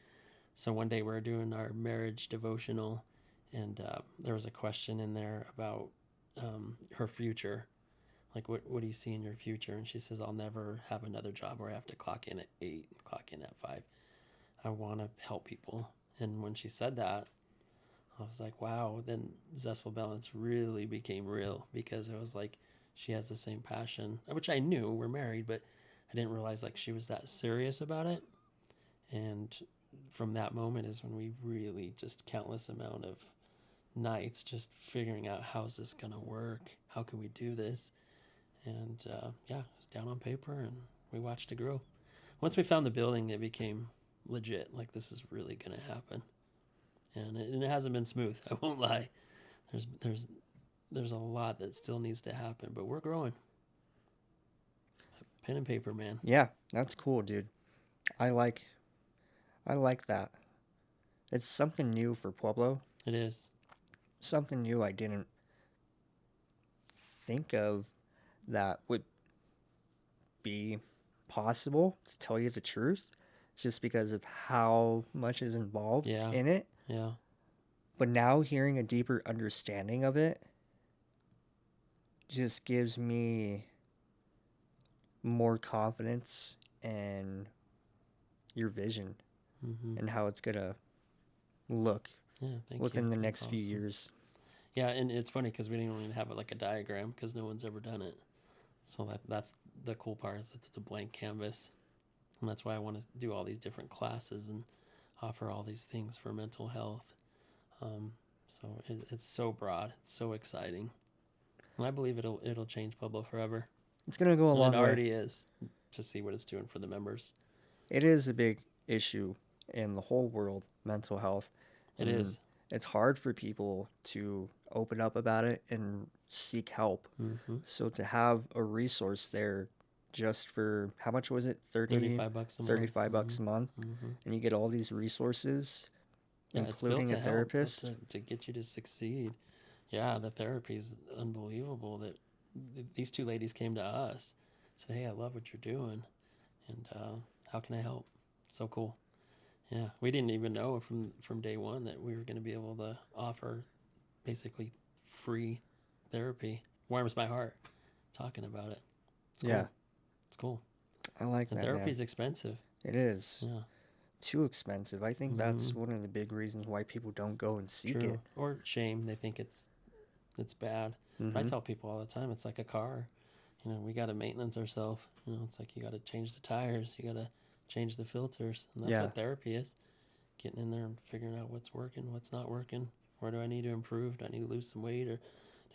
So one day we were doing our marriage devotional, and there was a question in there about her future. Like, what do you see in your future? And she says, "I'll never have another job where I have to clock in at 8 and clock in at 5. I want to help people." And when she said that, I was like, wow, then Zestful Balance really became real because it was like she has the same passion, which I knew we're married, but I didn't realize like she was that serious about it. And from that moment is when we really just countless amount of nights just figuring out how's this going to work? How can we do this? And yeah, it was down on paper and we watched it grow. Once we found the building, it became legit. Like this is really going to happen. And it hasn't been smooth. I won't lie. There's a lot that still needs to happen, but we're growing. Pen and paper, man. Yeah, that's cool, dude. I like that. It's something new for Pueblo. It is. Something new I didn't think of that would be possible, to tell you the truth, just because of how much is involved Yeah. in it. Yeah. But now hearing a deeper understanding of it just gives me more confidence in your vision Mm-hmm. and how it's gonna look Yeah. Thank you. within the That's next few awesome. years. Yeah, and it's funny because we didn't even have it like a diagram because no one's ever done it. So that's the cool part is that it's a blank canvas, and that's why I want to do all these different classes and offer all these things for mental health. It's so broad, it's so exciting, and I believe it'll change Pueblo forever, It's gonna go a and it long way. already is. To see what it's doing for the members, It is a big issue in the whole world, mental health, it and is. it's hard for people to open up about it and seek help. Mm-hmm. So to have a resource there just for how much was it? 30, $35 a month. 35 Mm-hmm. bucks a month, Mm-hmm. and you get all these resources, Yeah, it's built including a to help, therapist. to get you to succeed. Yeah, the therapy is unbelievable. That these two ladies came to us, said, "Hey, I love what you're doing, and how can I help?" So cool. Yeah, we didn't even know from day one that we were going to be able to offer basically free therapy. Warms my heart talking about it. It's Yeah, cool. It's cool. I like And that, therapy man. is expensive. It is Yeah. too expensive. I think Mm-hmm. that's one of the big reasons why people don't go and seek it. True. Or shame. They think it's bad. But I Mm-hmm. tell people all the time, it's like a car. You know, we got to maintenance ourselves. You know, it's like you got to change the tires, you got to change the filters, and that's Yeah, what therapy is. Getting in there and figuring out what's working, what's not working. Where do I need to improve? Do I need to lose some weight, or do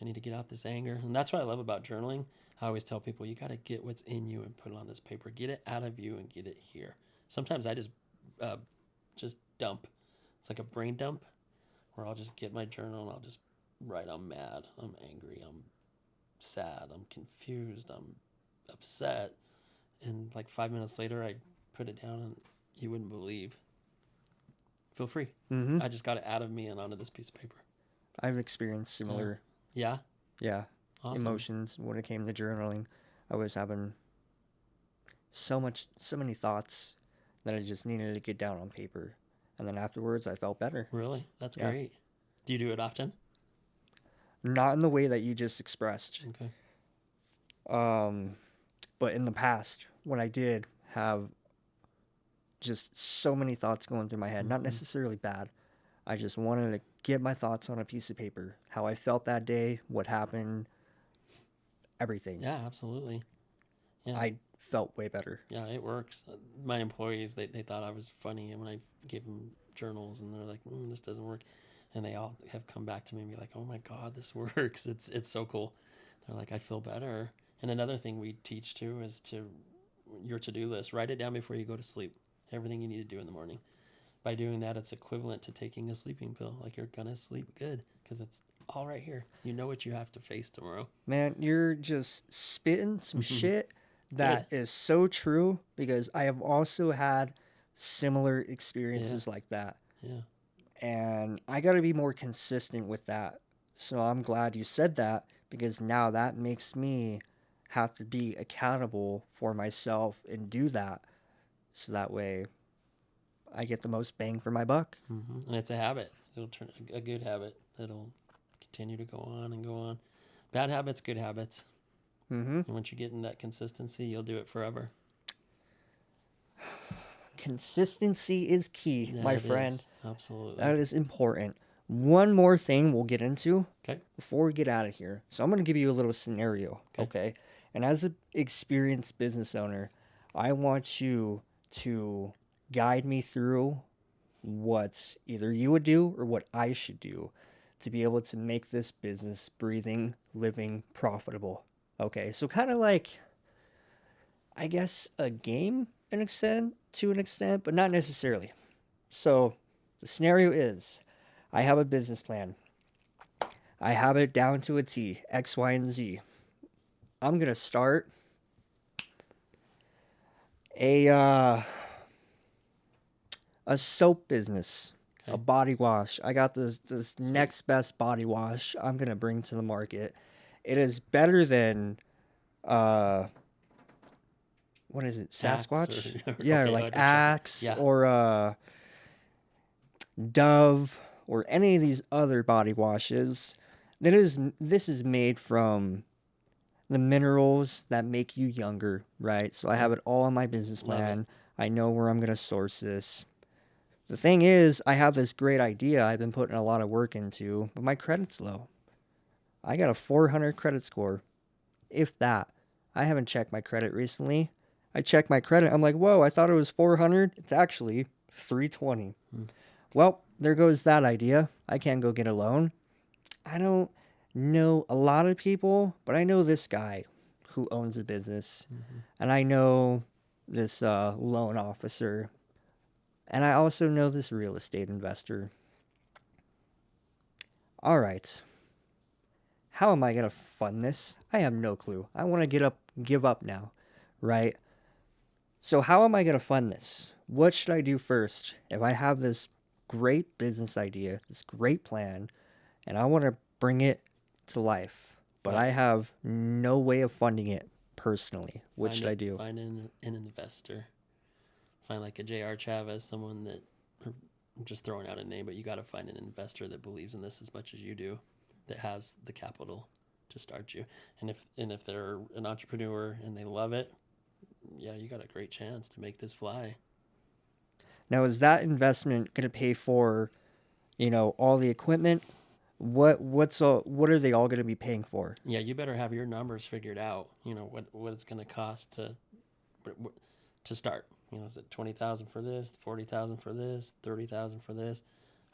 I need to get out this anger? And that's what I love about journaling. I always tell people you got to get what's in you and put it on this paper. Get it out of you and get it here. Sometimes I uh, just dump. It's like a brain dump where I'll just get my journal and I'll just write I'm mad, I'm angry, I'm sad, I'm confused, I'm upset. And like 5 minutes later, I put it down and you wouldn't believe. Feel free. mm-hmm. I just got it out of me and onto this piece of paper. I've experienced Yeah. similar, Yeah. yeah, Awesome. emotions when it came to journaling. I was having so many thoughts that I just needed to get down on paper, and then afterwards I felt better. Really? That's Yeah, great. Do you do it often? not in the way that you just expressed, Okay. um, but in the past when I did have just so many thoughts going through my head, not Mm-hmm. necessarily bad. I just wanted to get my thoughts on a piece of paper, how I felt that day, what happened, everything. Yeah, absolutely. Yeah. I felt way better. Yeah, it works. My employees, they thought I was funny, and when I gave them journals, and they're like, "This doesn't work," and they all have come back to me and be like, "Oh my God, this works! It's so cool." They're like, "I feel better." And another thing we teach too is to your to-do list. Write it down before you go to sleep. Everything you need to do in the morning. By doing that, it's equivalent to taking a sleeping pill. Like you're gonna sleep good because it's all right here. You know what you have to face tomorrow. Man, you're just spitting some shit Good. that is so true because I have also had similar Yeah. experiences like that. Yeah. And I got to be more consistent with that. So I'm glad you said that because now that makes me have to be accountable for myself and do that. So that way I get the most bang for my buck. And it's a habit. It'll turn a good habit that'll continue to go on and go on. Bad habits, good habits. Mm-hmm. And once you get in that consistency, you'll do it forever. Consistency is key, Yeah, my it friend. is. Absolutely. That is important. One more thing we'll get into Okay. before we get out of here. So I'm going to give you a little scenario, Okay. okay? And as an experienced business owner, I want you to guide me through what either you would do or what I should do to be able to make this business breathing, living, profitable. Okay, so kind of like, I guess, a game to an extent, but not necessarily. So the scenario is I have a business plan. I have it down to a T, X, Y, and Z. I'm going to start a soap business, a Okay. body wash. I got this Sweet. next best body wash I'm going to bring to the market. It is better than uh what is it, Axe Sasquatch? or Yeah, or okay, like I don't check. Axe Yeah, or Dove or any of these other body washes. This is made from the minerals that make you younger, right? So I have mm, it all in my business love it. plan. I know where I'm going to source this. The thing is, I have this great idea I've been putting a lot of work into, but my credit's low. I got a 400 credit score, if that. I haven't checked my credit recently. I checked my credit. I'm like, whoa, I thought it was 400. It's actually 320. Mm. Well, there goes that idea. I can't go get a loan. I don't know a lot of people, but I know this guy who owns a business, Mm-hmm. and I know this loan officer, and I also know this real estate investor. All right, how am I gonna fund this? I have no clue. I want to give up now, right? So how am I gonna fund this? What should I do first? If I have this great business idea, this great plan, and I want to bring it to life, but Find I have no way of funding it personally. What find should I it. do? Find an investor. Find like a J.R. Chavez, someone that. I'm just throwing out a name, but you got to find an investor that believes in this as much as you do, that has the capital to start you. And if they're an entrepreneur and they love it, yeah, you got a great chance to make this fly. Now, is that investment going to pay for, all the equipment? What are they all going to be paying for? Yeah, you better have your numbers figured out. You know what it's going to cost to start. You know, is it 20,000 for this, 40,000 for this, 30,000 for this,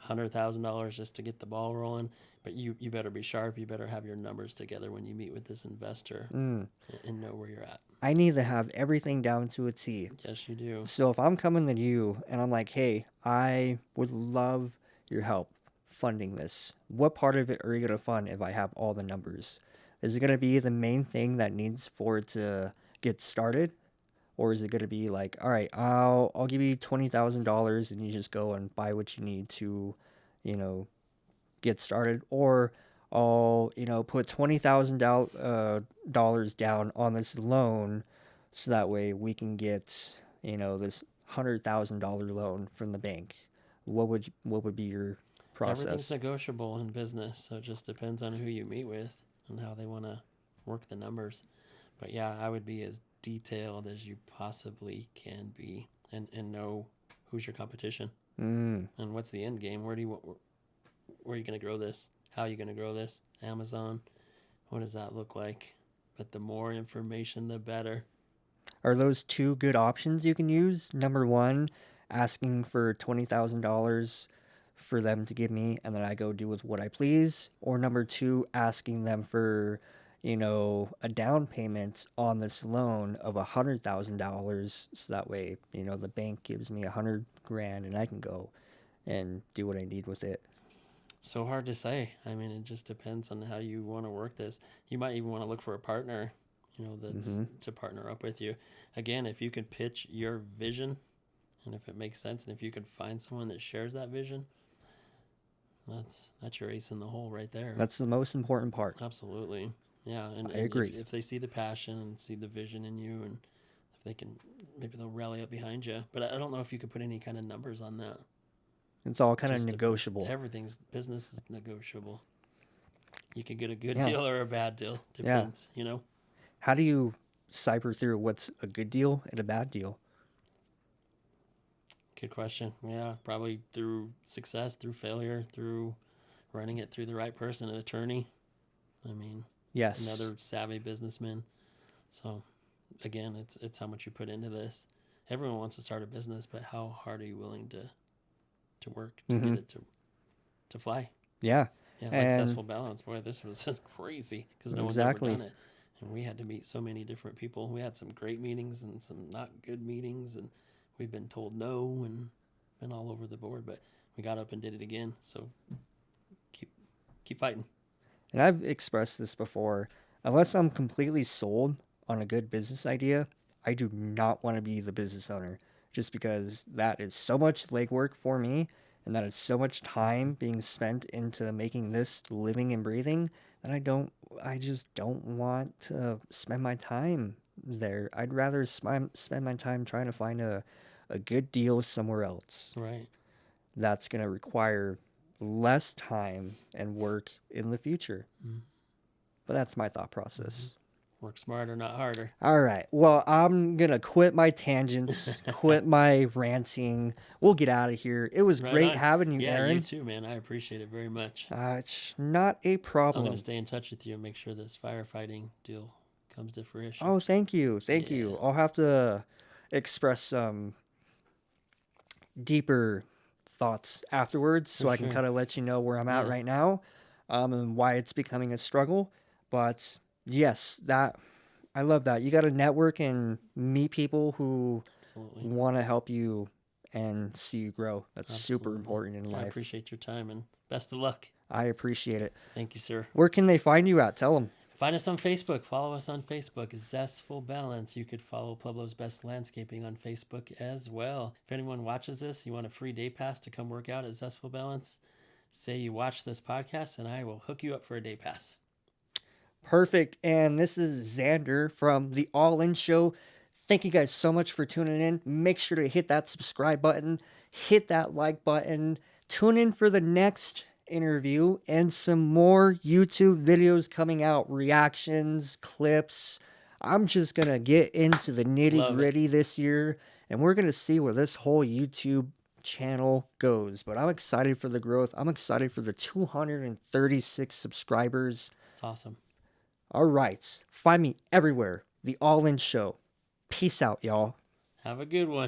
$100,000 just to get the ball rolling? But you better be sharp. You better have your numbers together when you meet with this investor Mm, and know where you're at. I need to have everything down to a T. Yes, you do. So if I'm coming to you and I'm like, hey, I would love your help funding this, what part of it are you going to fund if I have all the numbers? Is it going to be the main thing that needs for it to get started? Or is it going to be like, all right, I'll give you $20,000 and you just go and buy what you need to, you know, get started? Or I'll, put $20,000 down on this loan so that way we can get, this $100,000 loan from the bank. What would be your Everything's process? negotiable in business, so it just depends on who you meet with and how they want to work the numbers. But yeah, I would be as detailed as you possibly can be, and know who's your competition Mm. and what's the end game. Where are you going to grow this? How are you going to grow this? Amazon. What does that look like? But the more information, the better. Are those two good options you can use? Number one, asking for $20,000 for them to give me, and then I go do with what I please. Or number two, asking them for, a down payment on this loan of $100,000, so that way, the bank gives me 100 grand, and I can go and do what I need with it. So hard to say. I mean, it just depends on how you want to work this. You might even want to look for a partner, that's Mm-hmm. to partner up with you. Again, if you can pitch your vision and if it makes sense and if you can find someone that shares that vision, that's your ace in the hole right there. That's the most important part. Absolutely. Yeah, and, I and if, agree. if they see the passion and see the vision in you, and if they can, maybe they'll rally up behind you. But I don't know if you could put any kind of numbers on that. It's all kind of Just depends. negotiable. Everything's business is negotiable. You could get a good Yeah. deal or a bad deal. Yeah. Depends. How do you cipher through what's a good deal and a bad deal? Good question. Yeah, probably through success, through failure, through running it through the right person, an attorney. I mean, Yes. another savvy businessman. So, again, it's how much you put into this. Everyone wants to start a business, but how hard are you willing to work to Mm-hmm. get it to fly? Yeah. Yeah, like And Successful Balance. Boy, this was crazy because no one's ever exactly. done it. And we had to meet so many different people. We had some great meetings and some not good meetings, and we've been told no and been all over the board, but we got up and did it again. So keep keep fighting. And I've expressed this before. Unless I'm completely sold on a good business idea, I do not want to be the business owner just because that is so much legwork for me and that is so much time being spent into making this living and breathing then I just don't want to spend my time there. I'd rather spend my time trying to find a good deal somewhere else Right. that's going to require less time and work in the future. Mm-hmm. But that's my thought process. Work smarter, not harder. All right. Well, I'm going to quit my tangents, quit my ranting. We'll get out of here. It was Right great on. having you, Yeah, Aaron. you too, man. I appreciate it very much. It's not a I'm problem. going to stay in touch with you and make sure this firefighting deal comes to fruition. Oh, thank you. Thank Yeah. you. I'll have to express some deeper thoughts afterwards so For I can sure. kind of let you know where I'm at Yeah. right now, and why it's becoming a struggle. But yes, that I love that. You got to network and meet people who Absolutely. want to help you and see you grow. That's super Absolutely. important in I life. appreciate your time and best of luck. I appreciate it. Thank you, sir. Where can they find you at? Tell them. Find us on Facebook. Follow us on Facebook. Zestful Balance. You could follow Pueblo's Best Landscaping on Facebook as well. If anyone watches this, you want a free day pass to come work out at Zestful Balance, say you watch this podcast and I will hook you up for a day pass. Perfect. And this is Xander from the All In Show. Thank you guys so much for tuning in. Make sure to hit that subscribe button, hit that like button. Tune in for the next interview and some more YouTube videos coming out, reactions, clips. I'm just going to get into the nitty gritty this year, and we're going to see where this whole YouTube channel goes. But I'm excited for the growth. I'm excited for the 236 subscribers. It's awesome. All right. Find me everywhere. The All In Show. Peace out, y'all. Have a good one.